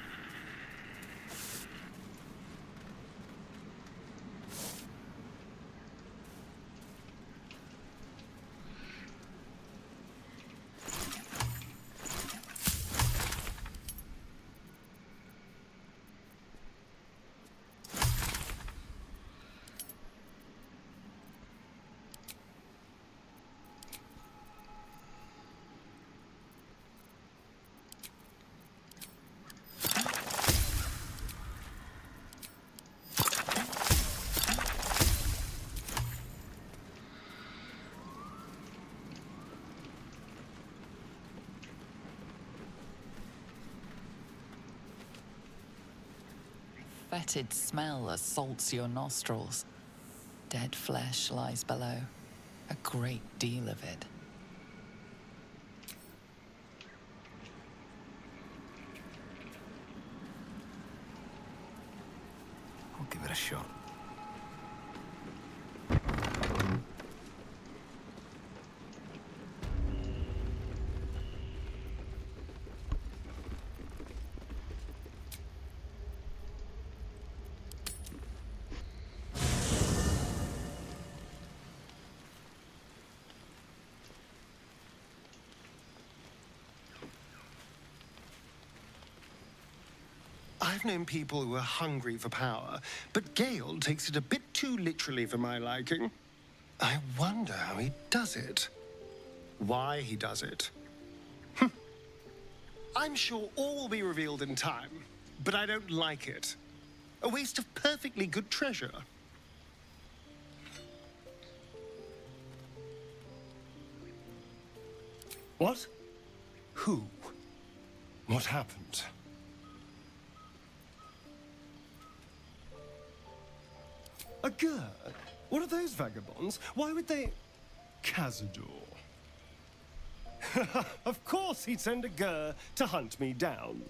Fetid smell assaults your nostrils. Dead flesh lies below. A great deal of it. I'll give it a shot. I've known people who are hungry for power, but Gale takes it a bit too literally for my liking. I wonder how he does it. Why he does it. I'm sure all will be revealed in time, but I don't like it. A waste of perfectly good treasure. What? Who? What happened? A Gur? What are those vagabonds? Why would they... Cazador. Of course he'd send a Gur to hunt me down.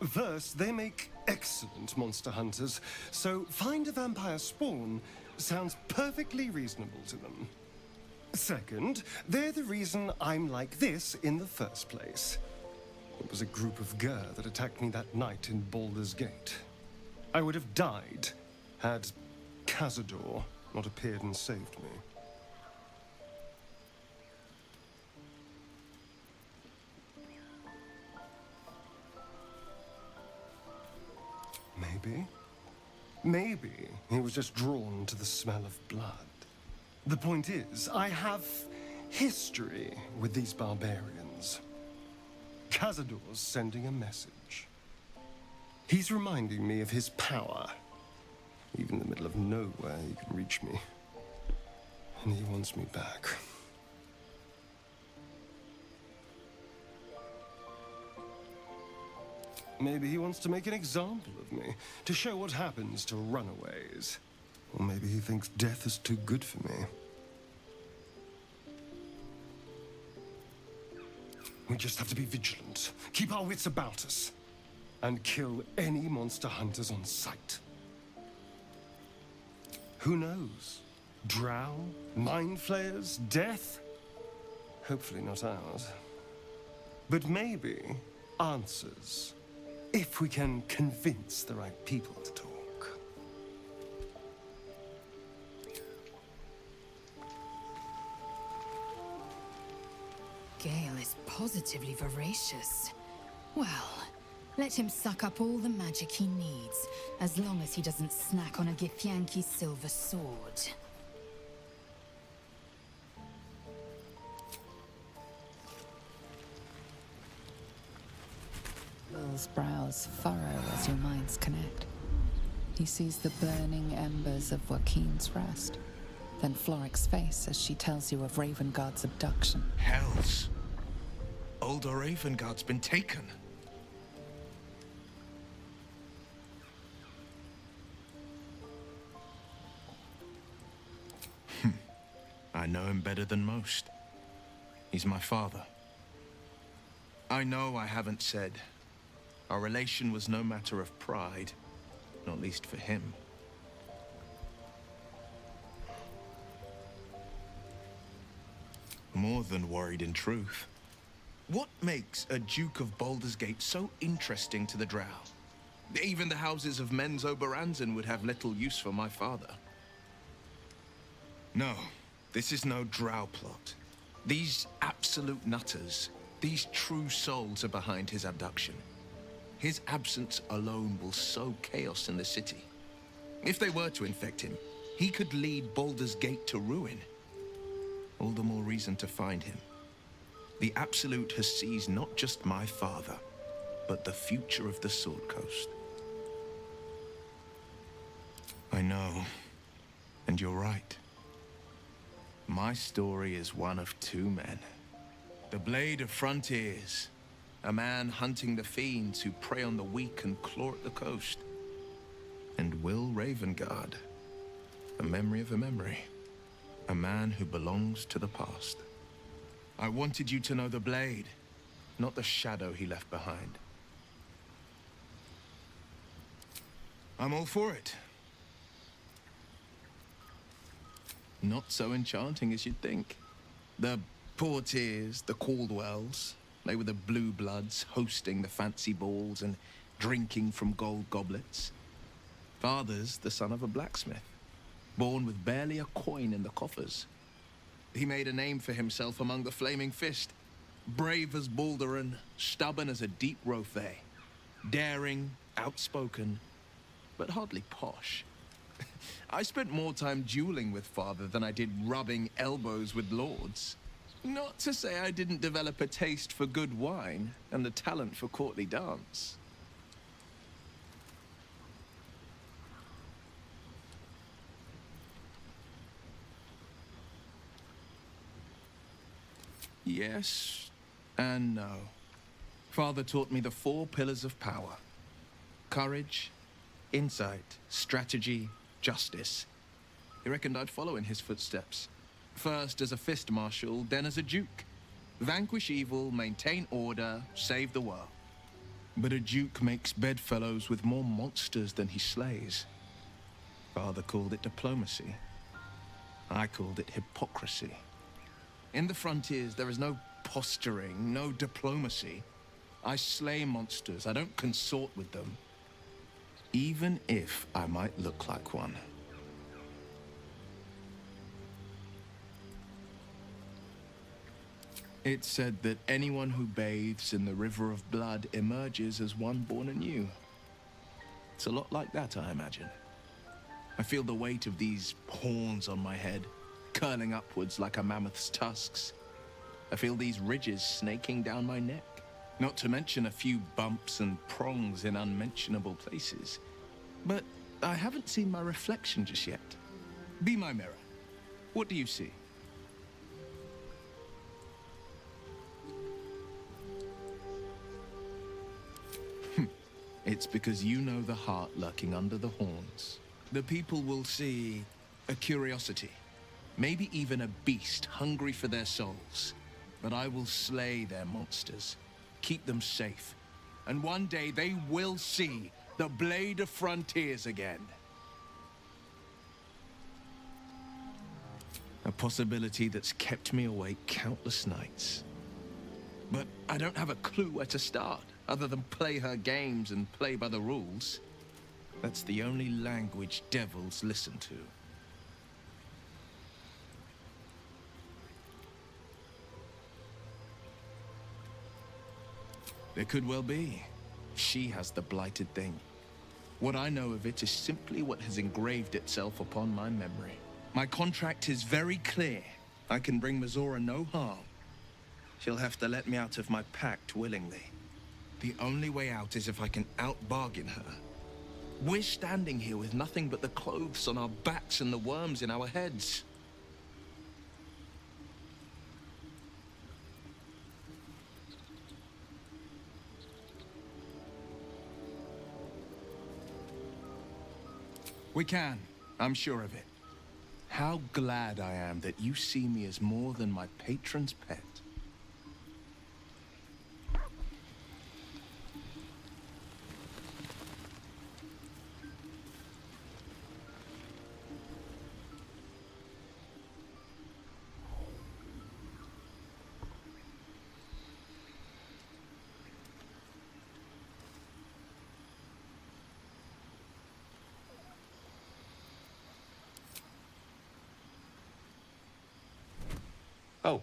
First, they make excellent monster hunters, so find a vampire spawn sounds perfectly reasonable to them. Second, they're the reason I'm like this in the first place. It was a group of Gur that attacked me that night in Baldur's Gate. I would have died had Cazador not appeared and saved me. Maybe he was just drawn to the smell of blood. The point is, I have history with these barbarians. Cazador's sending a message. He's reminding me of his power. Even in the middle of nowhere, he can reach me. And he wants me back. Maybe he wants to make an example of me, to show what happens to runaways. Or maybe he thinks death is too good for me. We just have to be vigilant, keep our wits about us, and kill any monster hunters on sight. Who knows? Drow? Mind flayers? Death? Hopefully not ours. But maybe answers. If we can convince the right people to talk. Gale is positively voracious. Well, let him suck up all the magic he needs, as long as he doesn't snack on a Githyanki silver sword. Will's brows furrow as your minds connect. He sees the burning embers of Joaquin's rest, then Floric's face as she tells you of Ravengard's abduction. Hells! Older Ravengard's been taken. I know him better than most. He's my father. I know I haven't said. Our relation was no matter of pride, not least for him. More than worried, in truth. What makes a Duke of Baldur's Gate so interesting to the Drow? Even the houses of Men's Oberanzen would have little use for my father. No, this is no Drow plot. These absolute nutters, these true souls are behind his abduction. His absence alone will sow chaos in the city. If they were to infect him, he could lead Baldur's Gate to ruin. All the more reason to find him. The Absolute has seized not just my father, but the future of the Sword Coast. I know, and you're right. My story is one of two men. The Blade of Frontiers, a man hunting the fiends who prey on the weak and claw at the coast. And Will Ravengard, a memory of a memory. A man who belongs to the past. I wanted you to know the Blade, not the shadow he left behind. I'm all for it. Not so enchanting as you'd think. The Portiers, the Caldwells, they were the blue bloods hosting the fancy balls and drinking from gold goblets. Father's the son of a blacksmith, born with barely a coin in the coffers. He made a name for himself among the Flaming Fist, Brave as Baldur, stubborn as a deep rothe. Daring, outspoken, but hardly posh. I spent more time dueling with father than I did rubbing elbows with lords. Not to say I didn't develop a taste for good wine and a talent for courtly dance. Yes and no. Father taught me the 4 pillars of power. Courage, insight, strategy, justice. He reckoned I'd follow in his footsteps. First as a fist marshal, then as a duke. Vanquish evil, maintain order, save the world. But a duke makes bedfellows with more monsters than he slays. Father called it diplomacy. I called it hypocrisy. In the frontiers, there is no posturing, no diplomacy. I slay monsters, I don't consort with them. Even if I might look like one. It's said that anyone who bathes in the river of blood emerges as one born anew. It's a lot like that, I imagine. I feel the weight of these horns on my head, curling upwards like a mammoth's tusks. I feel these ridges snaking down my neck, not to mention a few bumps and prongs in unmentionable places. But I haven't seen my reflection just yet. Be my mirror. What do you see? It's because you know the heart lurking under the horns. The people will see a curiosity, maybe even a beast hungry for their souls. But I will slay their monsters, keep them safe, and one day they will see the Blade of Frontiers again. A possibility that's kept me awake countless nights. But I don't have a clue where to start, other than play her games and play by the rules. That's the only language devils listen to. There could well be. She has the blighted thing. What I know of it is simply what has engraved itself upon my memory. My contract is very clear. I can bring Mizora no harm. She'll have to let me out of my pact willingly. The only way out is if I can out-bargain her. We're standing here with nothing but the clothes on our backs and the worms in our heads. We can. I'm sure of it. How glad I am that you see me as more than my patron's pet. Oh.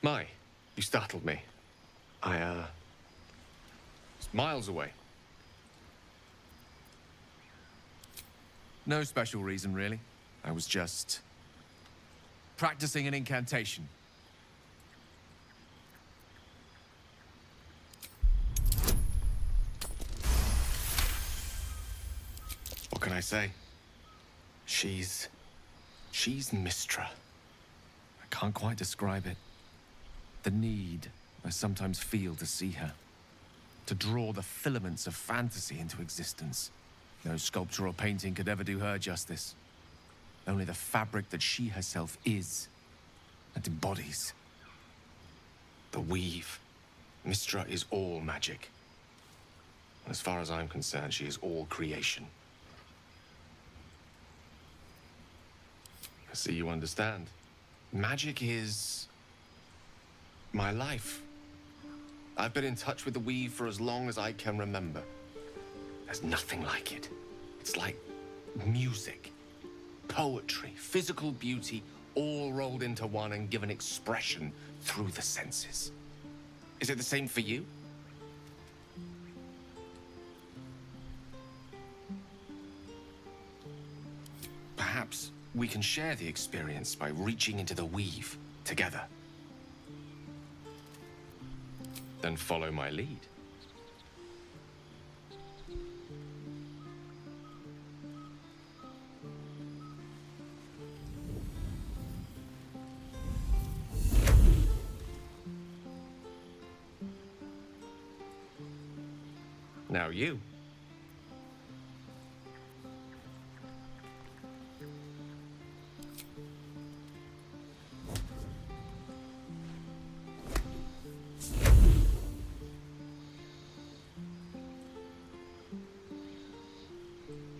My, you startled me. I, was miles away. No special reason, really. I was just practicing an incantation. What can I say? She's Mistra. I can't quite describe it. The need I sometimes feel to see her. To draw the filaments of fantasy into existence. No sculpture or painting could ever do her justice. Only the fabric that she herself is and embodies. The weave. Mistra is all magic. As far as I'm concerned, she is all creation. I see you understand. Magic is my life. I've been in touch with the weave for as long as I can remember. There's nothing like it. It's like music, poetry, physical beauty, all rolled into one and given expression through the senses. Is it the same for you? Perhaps we can share the experience by reaching into the weave together. Then follow my lead. Now you.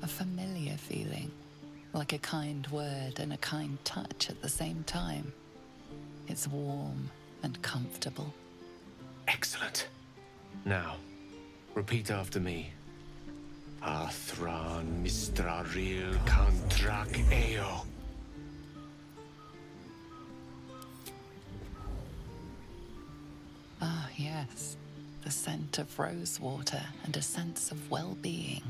A familiar feeling, like a kind word and a kind touch at the same time. It's warm and comfortable. Excellent. Now, repeat after me. Athran mistraril kantrak eo. Ah, yes. The scent of rosewater and a sense of well-being.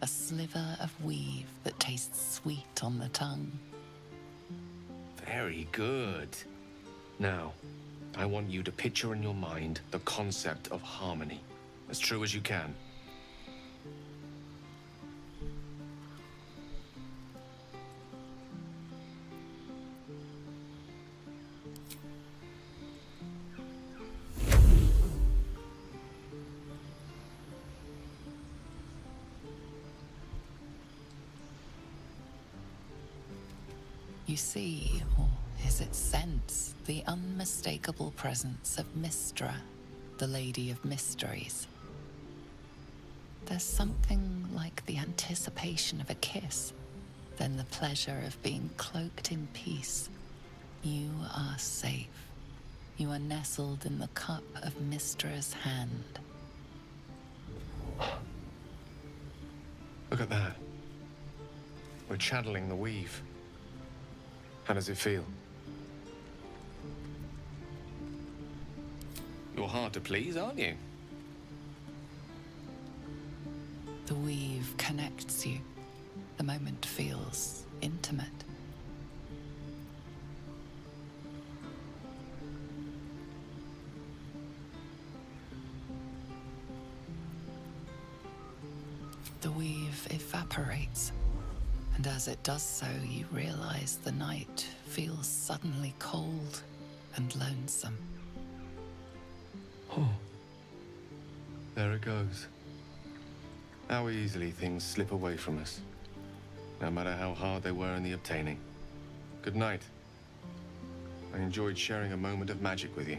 A sliver of weave that tastes sweet on the tongue. Very good. Now, I want you to picture in your mind the concept of harmony, as true as you can. You see, or is it sense, the unmistakable presence of Mystra, the Lady of Mysteries. There's something like the anticipation of a kiss, then the pleasure of being cloaked in peace. You are safe. You are nestled in the cup of Mystra's hand. Look at that. We're channeling the weave. How does it feel? You're hard to please, aren't you? The weave connects you. The moment feels intimate. The weave evaporates. And as it does so, you realize the night feels suddenly cold and lonesome. Oh. There it goes. How easily things slip away from us, no matter how hard they were in the obtaining. Good night. I enjoyed sharing a moment of magic with you.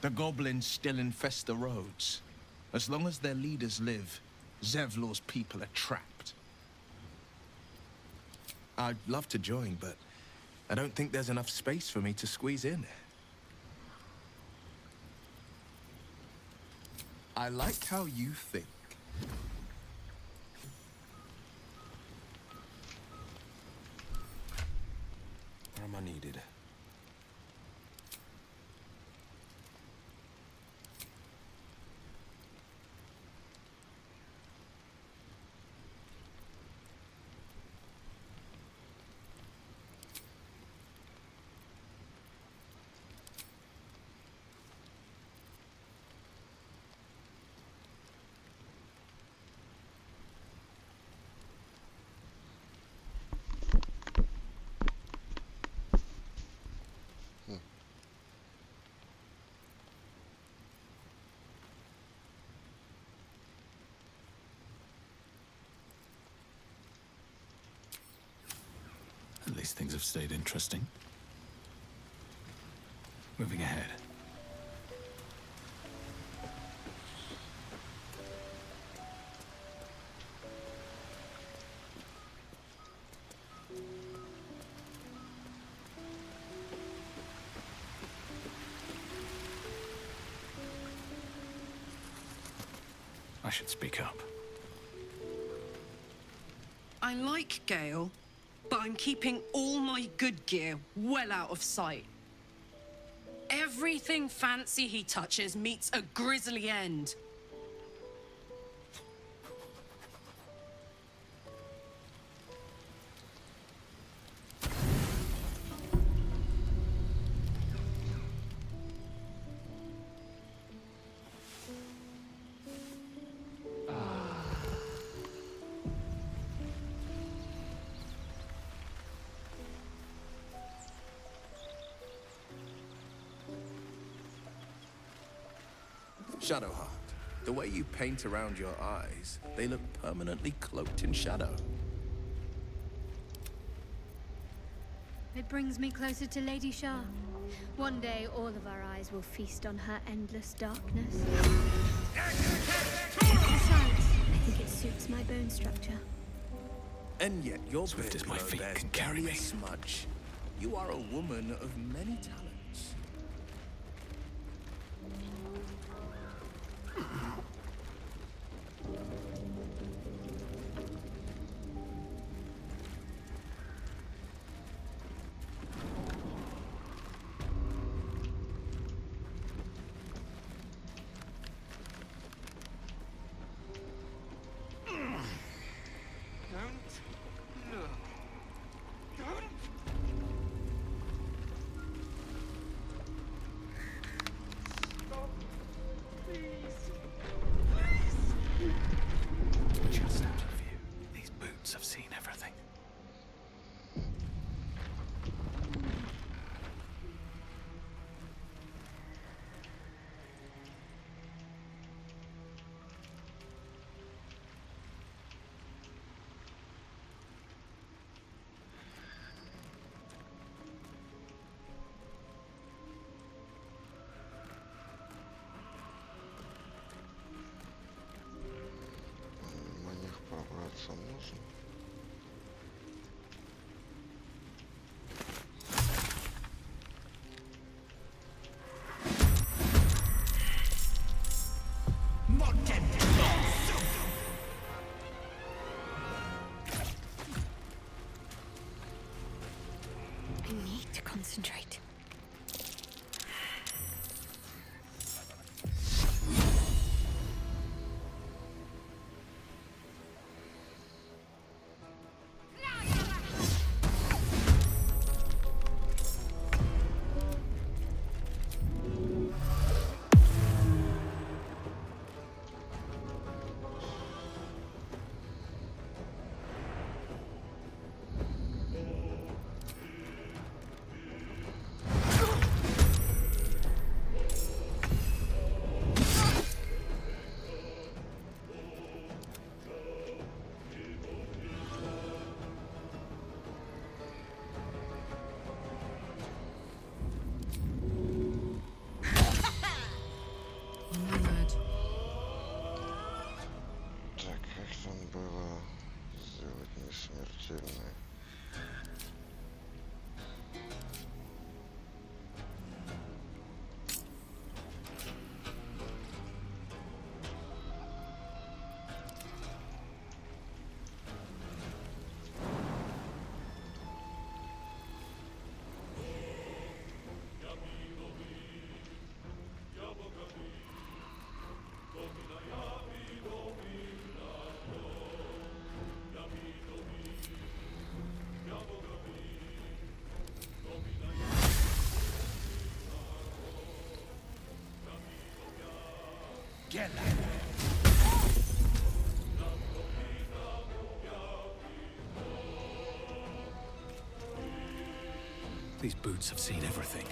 The goblins still infest the roads. As long as their leaders live, Zevlor's people are trapped. I'd love to join, but I don't think there's enough space for me to squeeze in. I like how you think. Where am I needed? At least things have stayed interesting. Moving ahead. I should speak up. I like Gale, but I'm keeping all my good gear well out of sight. Everything fancy he touches meets a grisly end. Shadowheart, the way you paint around your eyes, they look permanently cloaked in shadow. It brings me closer to Lady Shah. One day, all of our eyes will feast on her endless darkness. Besides, I think it suits my bone structure. And yet your Swift as my beard feet bears can carry barely a me. smudge. You are a woman of many talents. Just out of view. These boots have seen everything. На них пробраться можно. I need to concentrate. Так, как там было сделать несмертельное? Get These boots have seen everything.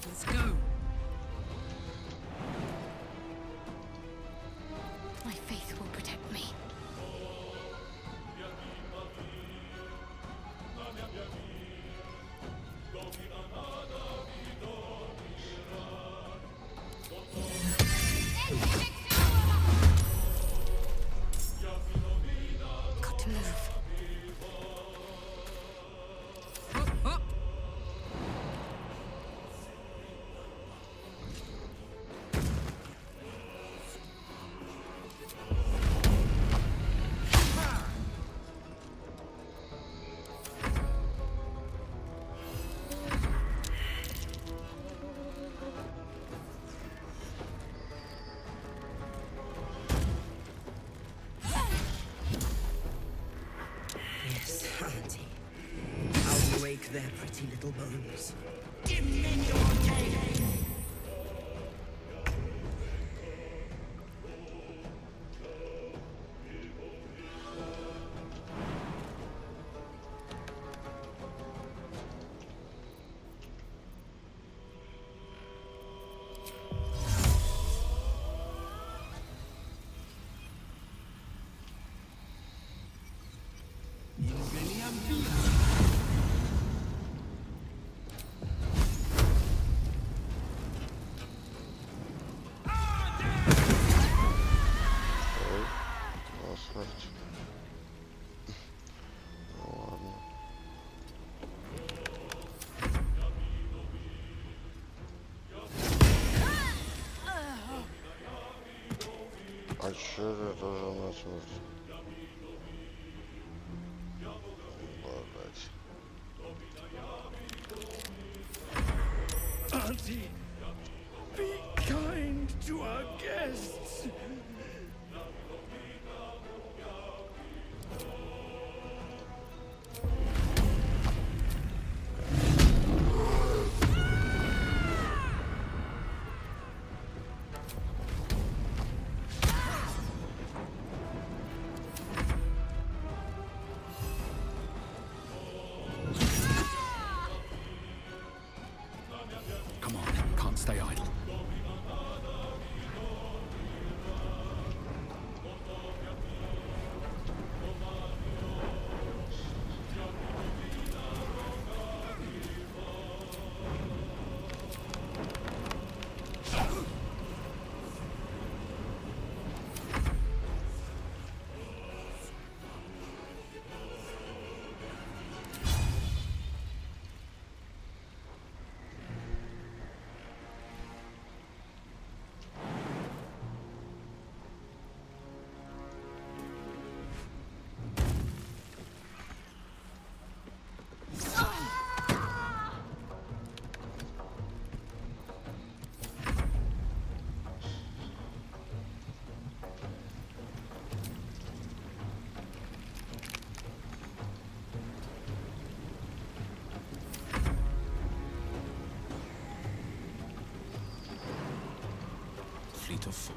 Let's go. My faith will protect me. Got to move. their pretty little bones. Give me your tail! А чё это тоже на смерть? Auntie, be kind to our guests. Come on, can't stay idle. Fleet of foot.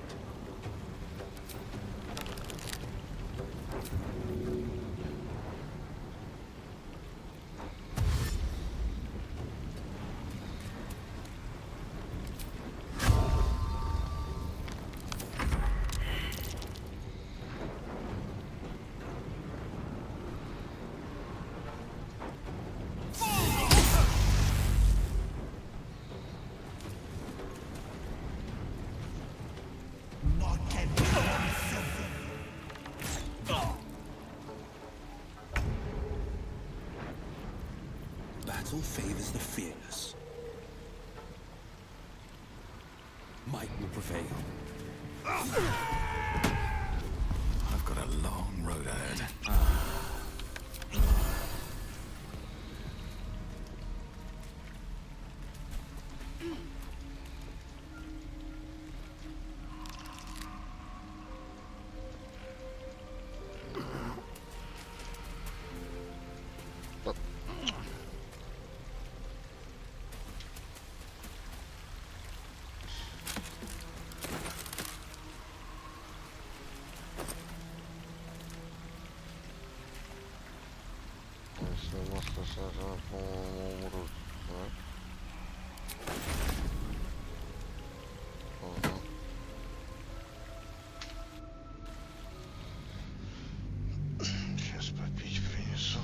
Battle favors the fearless. Might will prevail. I've got a long road ahead. Если мозг сажа, по-моему, умрут, да? Ага. Сейчас попить принесу.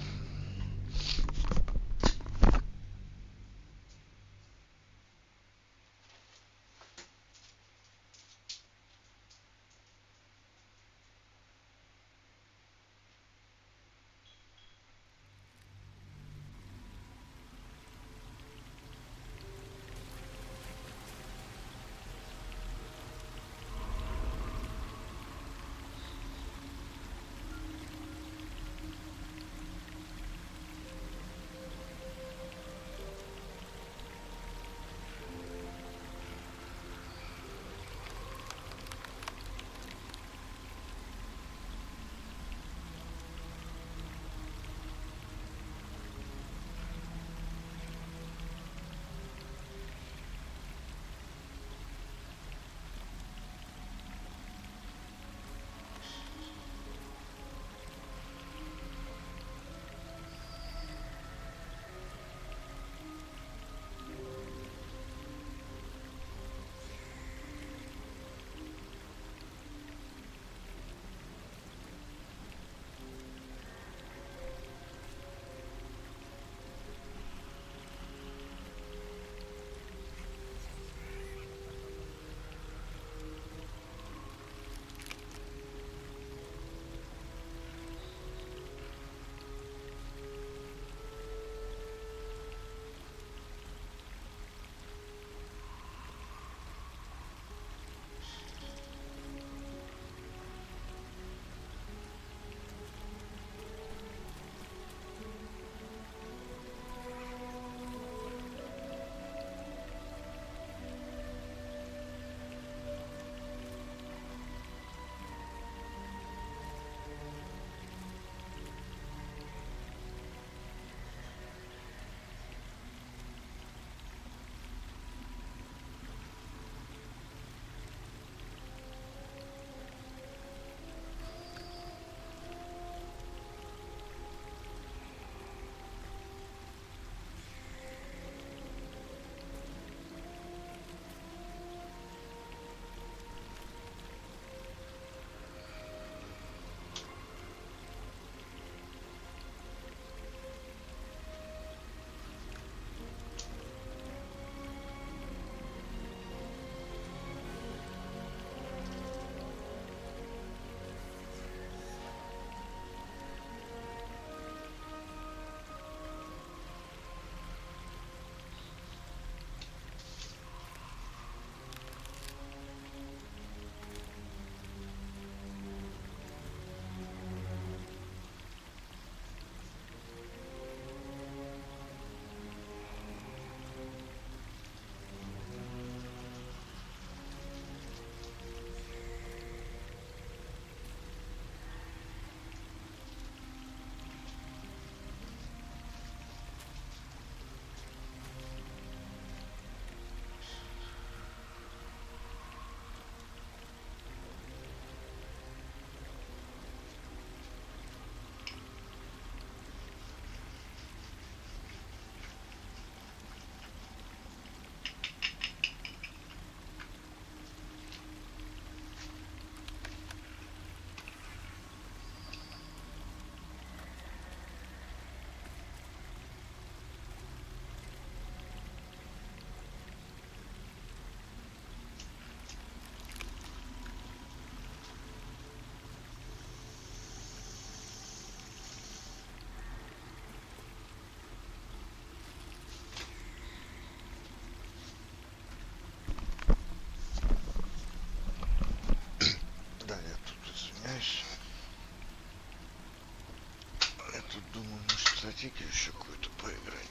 тактики еще какую-то поиграть.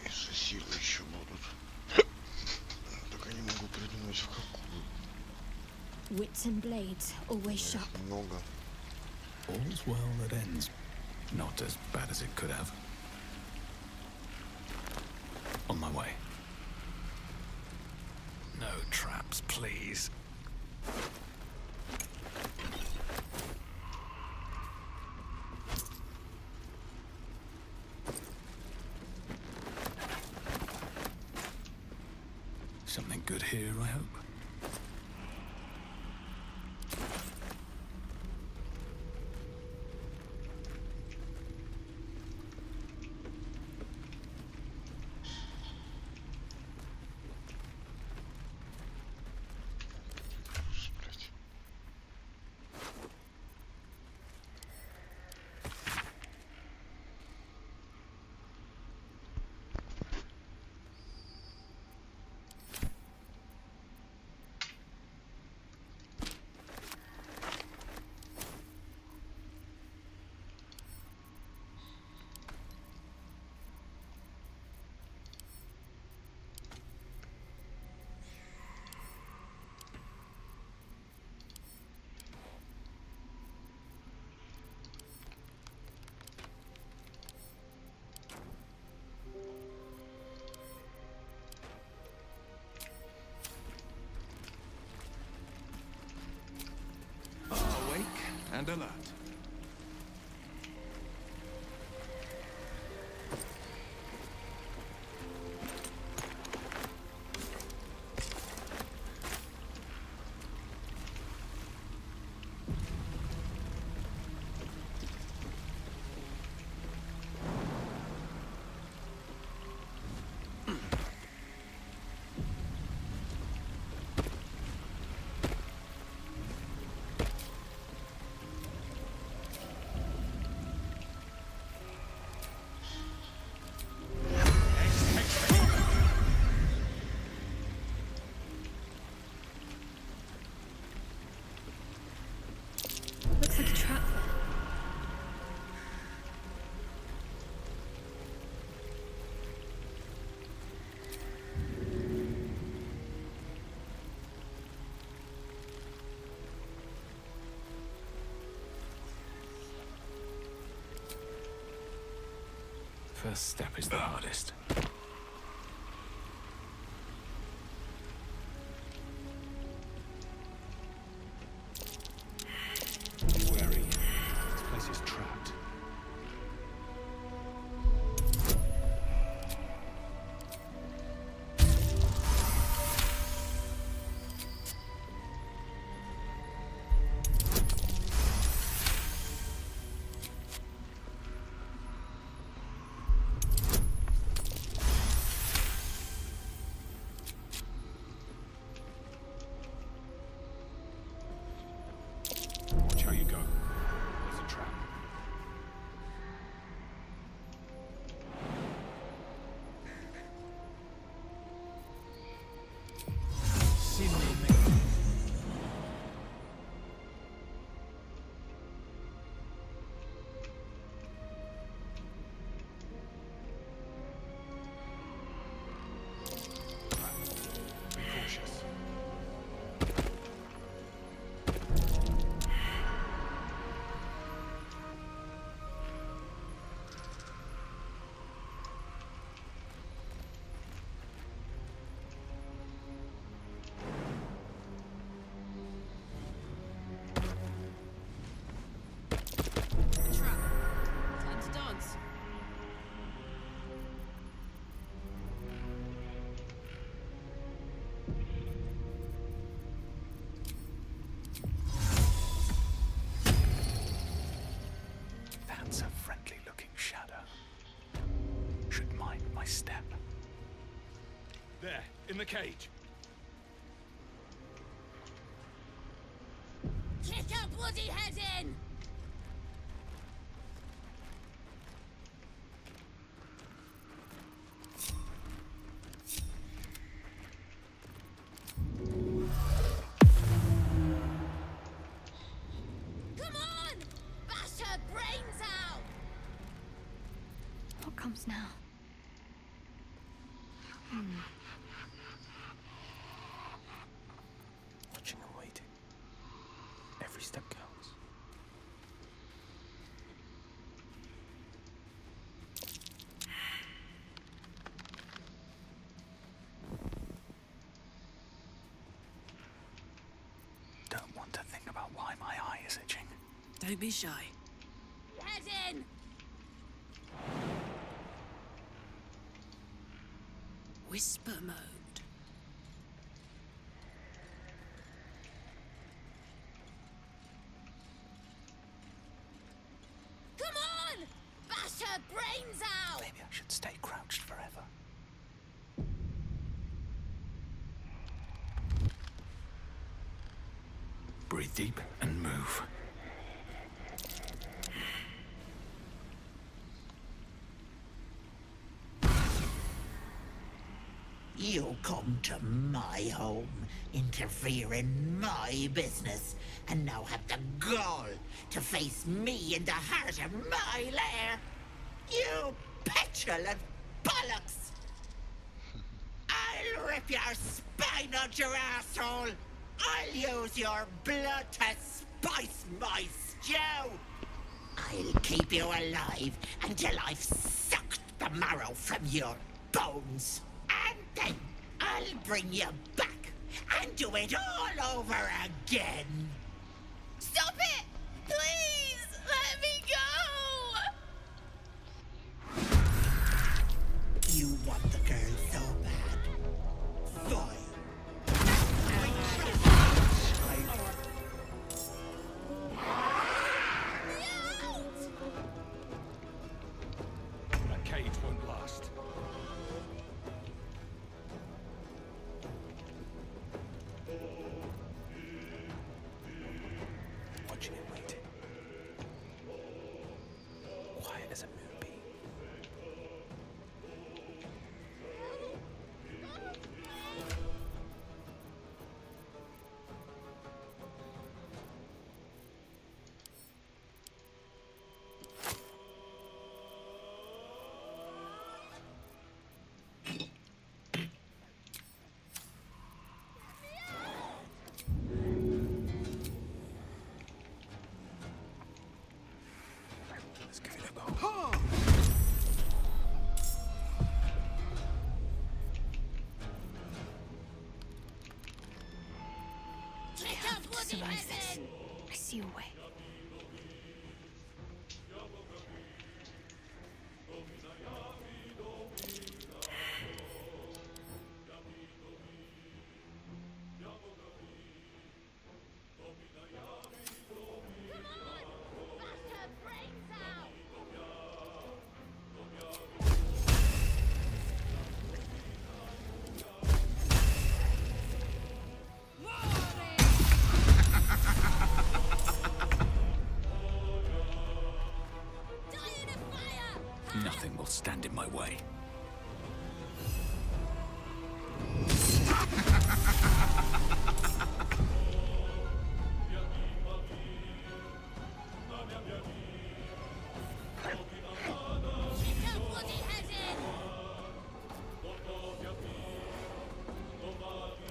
Если силы еще будут. Только не могу придумать в какую. Wits and blades always sharp. Много. All's well that ends. Not as bad as it could have. On my way. No traps, please. Something good here, I hope. And alert. Looks like a trap. First step is the hardest. Wary. This place is trapped. Watch how you go. There's a trap. Be cautious. Trap. Time to dance. That's a friendly-looking shadow. Should mind my step. There, in the cage. Kick her bloody head in! Come on! Bash her brains out! What comes now? Watching and waiting. Every step counts. Don't want to think about why my eye is itching. Don't be shy. Head in! Whisper mode. Come on! Bash her brains out! Maybe I should stay crouched forever. Breathe deep and move. You come to my home, interfere in my business, and now have the gall to face me in the heart of my lair? You petulant bollocks! I'll rip your spine out your asshole! I'll use your blood to spice my stew! I'll keep you alive until I've sucked the marrow from your bones! And then I'll bring you back and do it all over again! Stop it! Please! Let me go! You want the girl so bad. Fine. That cage won't last. Watching and waiting. Quiet as a moonbeam. Let's give it a go. Survive this. I see a way. Nothing will stand in my way.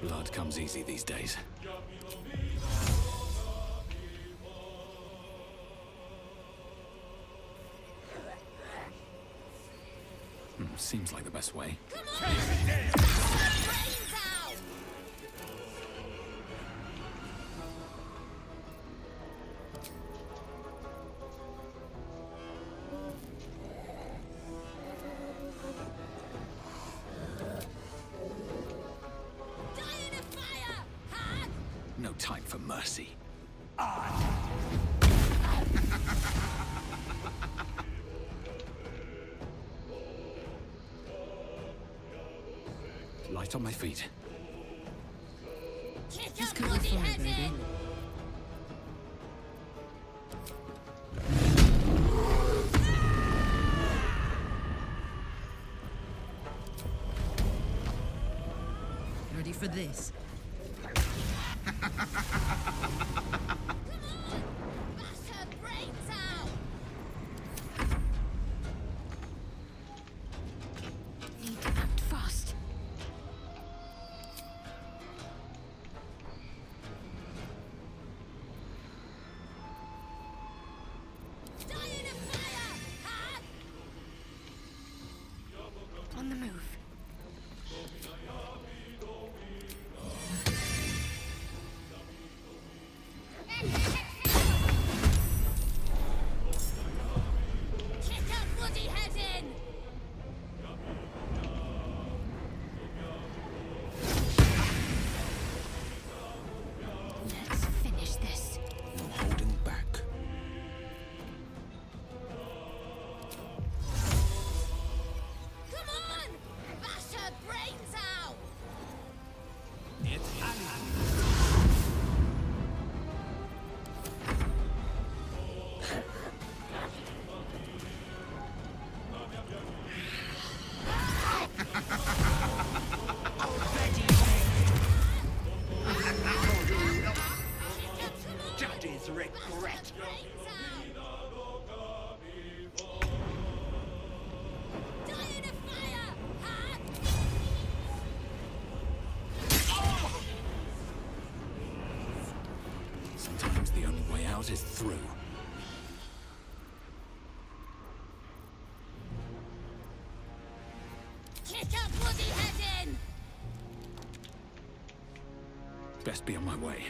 Blood comes easy these days. Seems like the best way. No time for mercy. Light on my feet. Just cut your fire, baby. Ready for this? Let's finish this. No holding back. Come on! Bash her brains out! Daddy's regret. Sometimes the only way out is through. Kick her bloody head in! Best be on my way.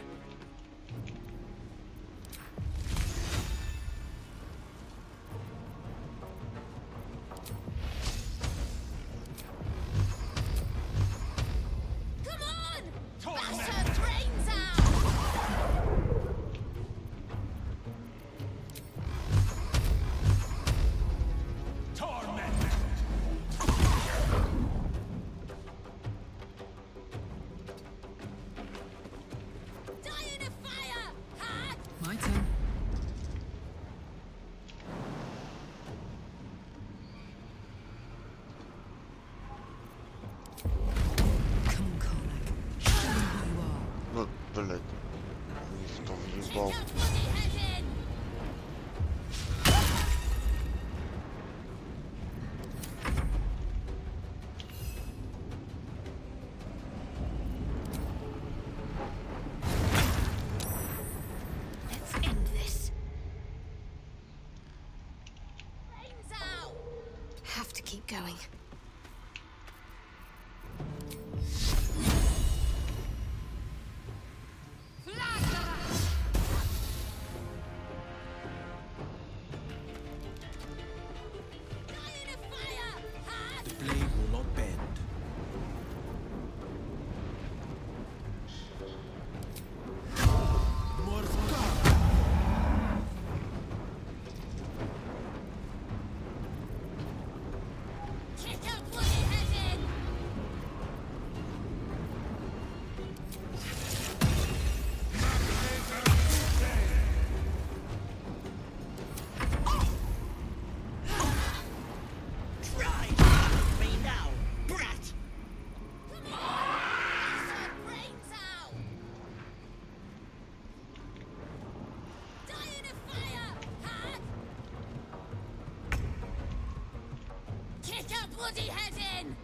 Come on! Bash her brains out! Die in a fire! Hag! My turn. Come on, Karlach. Show me who you are. Вот, блядь. Не в том ебал. Let's end this. Brains out! Have to keep going. The blade will not bend. Kick her bloody head in! Try me now, brat. Bash her brains out! Die in a fire! Hag! Kick her bloody head in!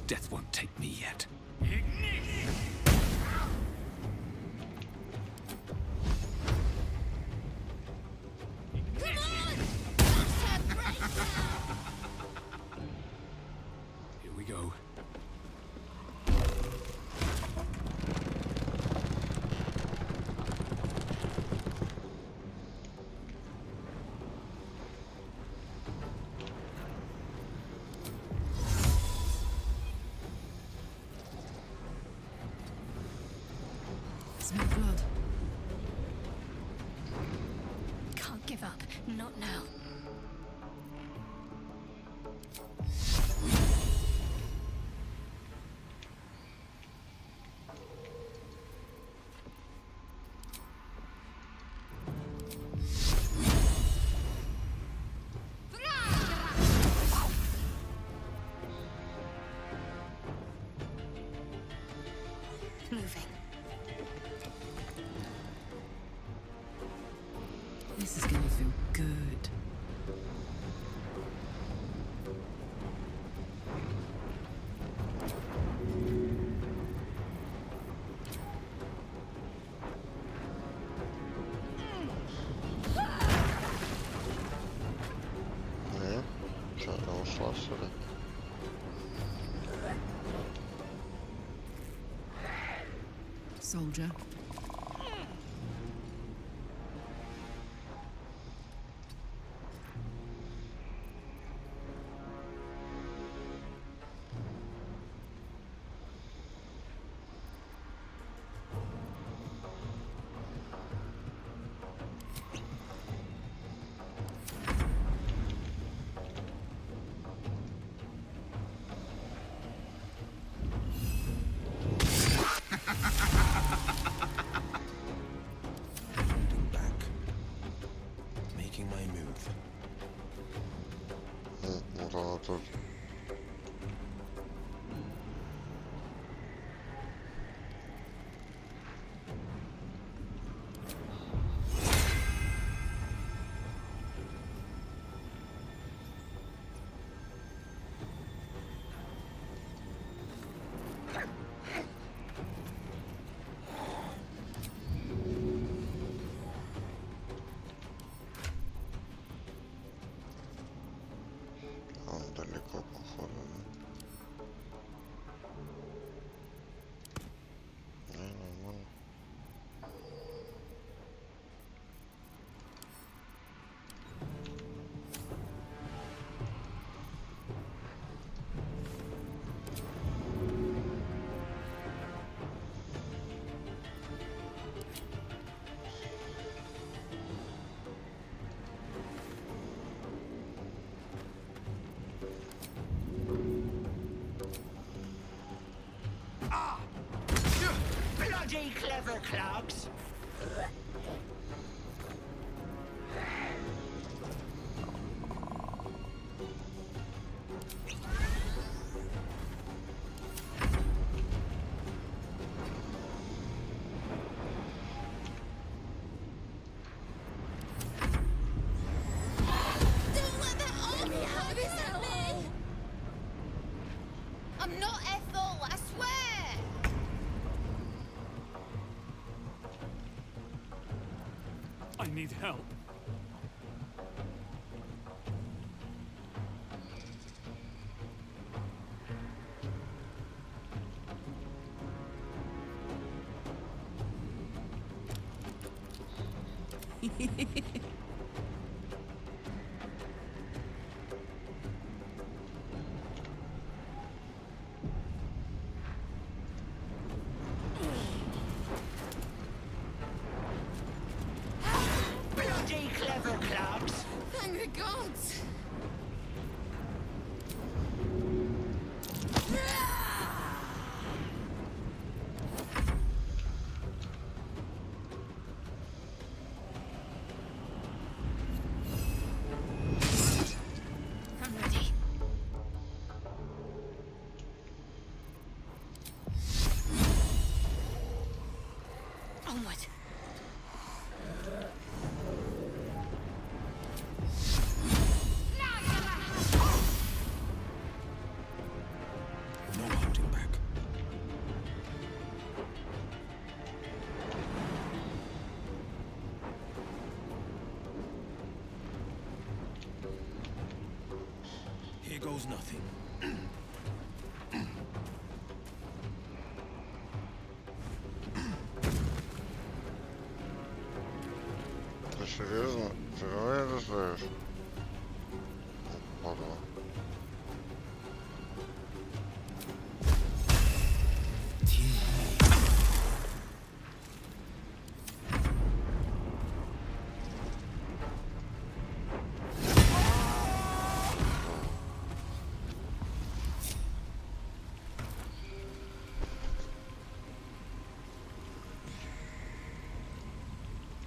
Death won't take me yet. Come on! Bash her brains out! Here we go. Smell blood. Can't give up. Not now. Moving. This is gonna feel good. Что, она ушла сюда? Soldier. тут. Он далеко, походу, да? Не, нормально. Bloody clever clogs! Don't let that army have it at me! I'm not Ethel, I swear! I need help. Bloody clever clogs! Thank the gods! I'm ready. Onward. No holding back. Here goes nothing. Ты серьезно? Впервые это знаешь? Падла.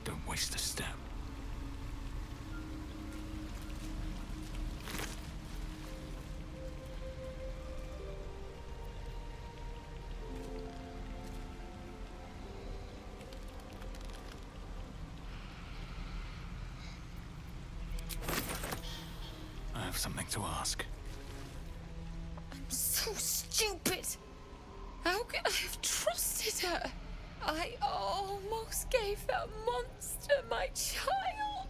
Don't waste a step. I have something to ask. I'm so stupid! How could I have trusted her? I almost gave that monster my child!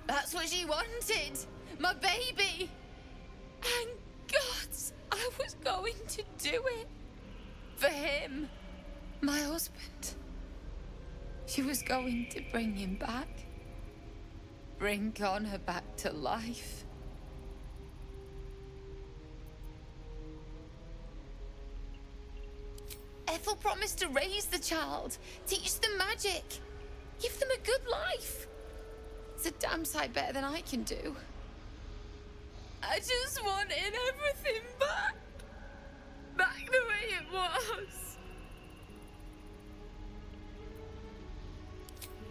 That's what she wanted! My baby! And gods, I was going to do it! For him! My husband. She was going to bring him back. Bring Connor back to life. Ethel promised to raise the child, teach them magic, give them a good life. It's a damn sight better than I can do. I just wanted everything back. Back the way it was.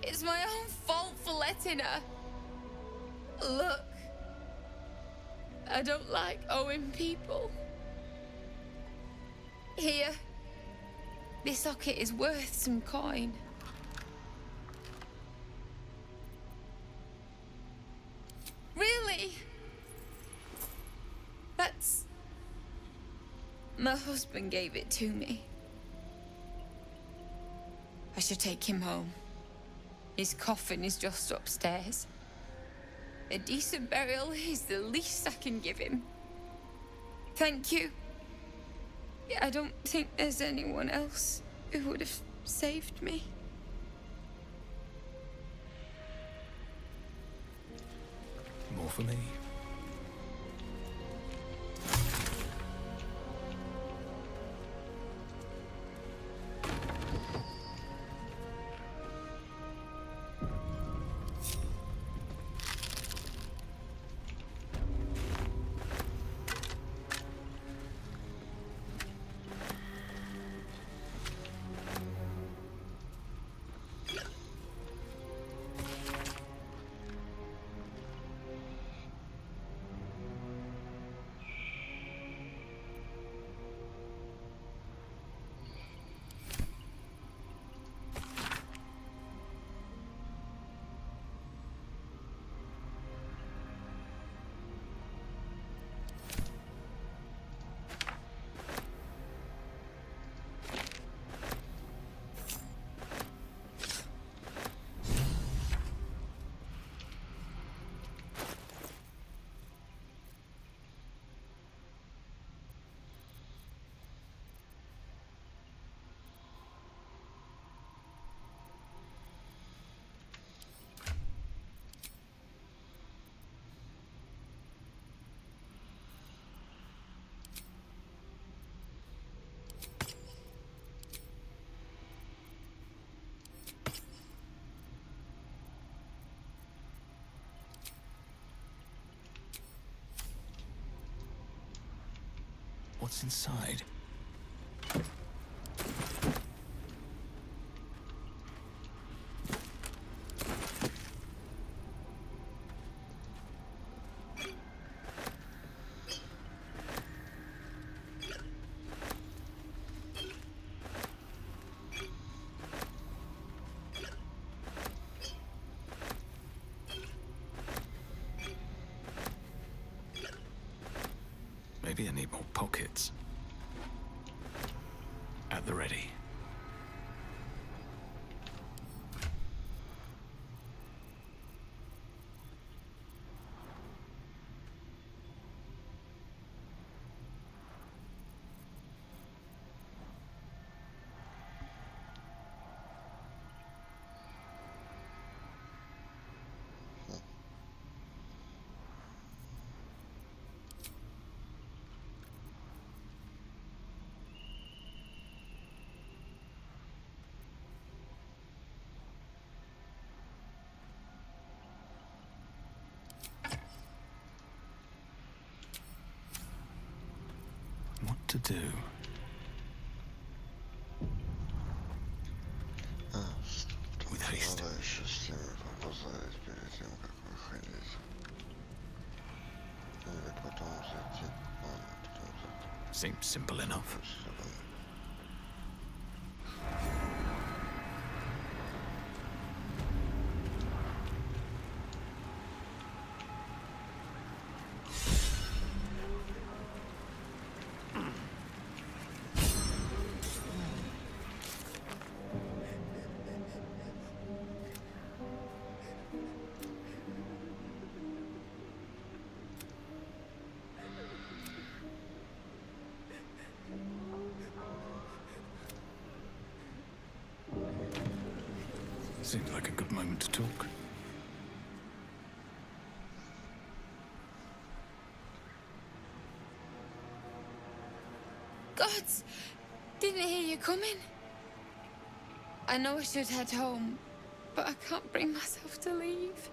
It's was my own fault for letting her. Look, I don't like owing people. Here, this socket is worth some coin. Really? That's... My husband gave it to me. I should take him home. His coffin is just upstairs. A decent burial is the least I can give him. Thank you. I don't think there's anyone else who would have saved me. More for me. What's inside? Maybe I need more pockets. At the ready. What to do? With haste. Seems simple enough. Seems like a good moment to talk. Gods! Didn't hear you coming. I know I should head home, but I can't bring myself to leave.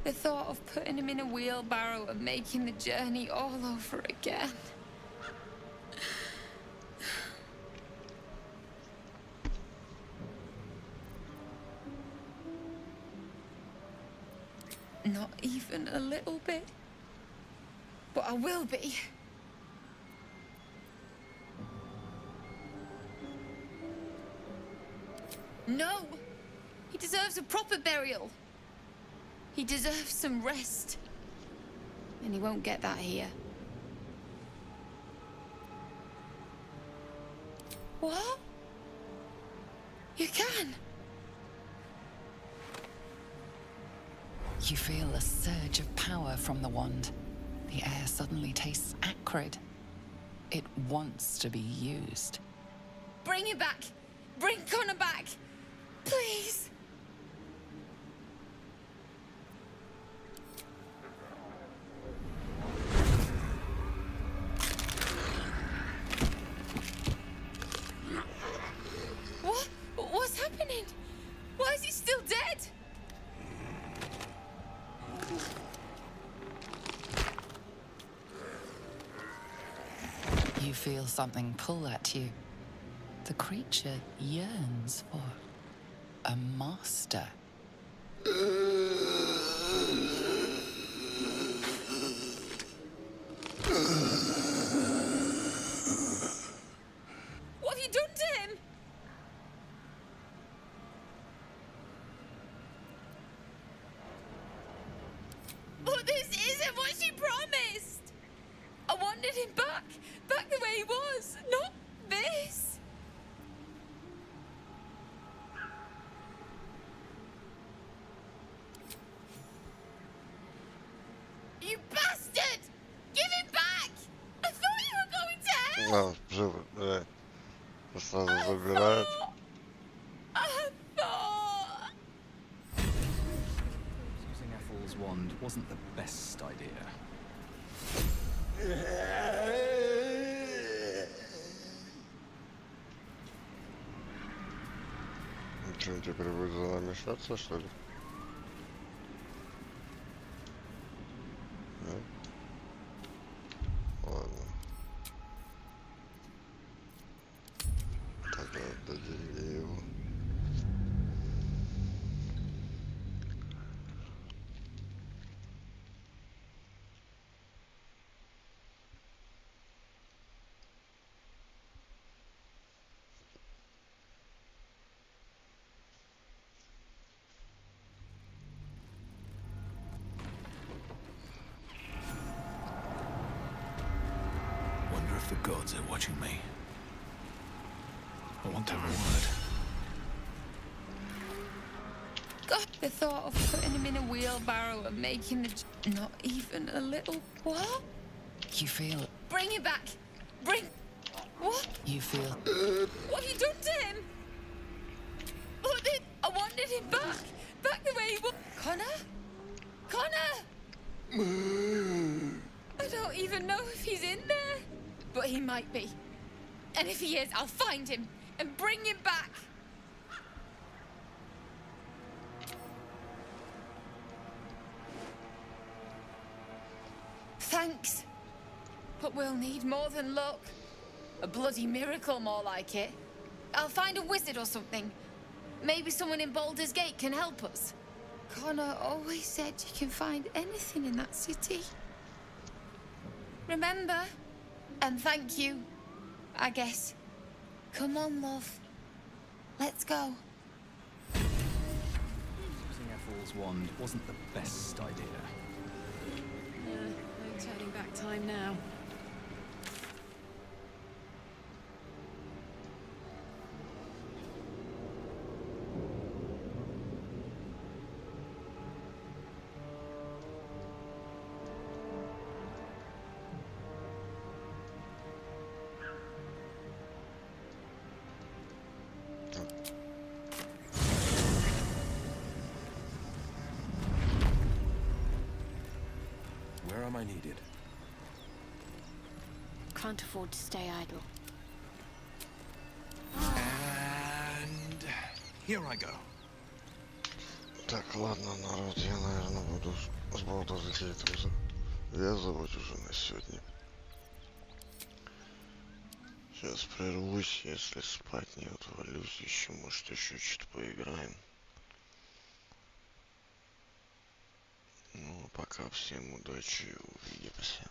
The thought of putting him in a wheelbarrow and making the journey all over again. Not even a little bit. But I will be. No! He deserves a proper burial. He deserves some rest. And he won't get that here. What? You can? You feel a surge of power from the wand. The air suddenly tastes acrid. It wants to be used. Bring it back! Bring Connor back! Please! What? What's happening? Why is he still dead? You feel something pull at you. The creature yearns for a master. What have you done to him? But this isn't what she promised. I wanted him back the way he was, not this. You bastard! Give him back! I thought you were going to hell! А, живо, блядь. Сразу забирает. Using Ethel's wand wasn't the best idea. Что, теперь будет за нами шаться, что ли? Да? Ладно. Тогда отдадим его. Wonder if the gods are watching me. I want to have a word. God, the thought of putting him in a wheelbarrow and making the... Not even a little... What? You feel... Bring him back! Bring... What? You feel... What have you done to him? Oh, I wanted him back the way he was. Connor? Connor! I don't even know if he's in there. But he might be. And if he is, I'll find him and bring him back. Thanks. But we'll need more than luck. A bloody miracle, more like it. I'll find a wizard or something. Maybe someone in Baldur's Gate can help us. Connor always said you can find anything in that city. Remember? And thank you, I guess. Come on, love. Let's go. Using Ethel's wand wasn't the best idea. No turning back time now. Where am I needed? Can't afford to stay idle. And here I go. Так, ладно, народ, я, наверное, буду с Baldur's Gate завязывать уже на сегодня. Сейчас прервусь, если спать не отвалюсь, еще, может, еще что-то поиграем. пока, всем удачи, увидимся.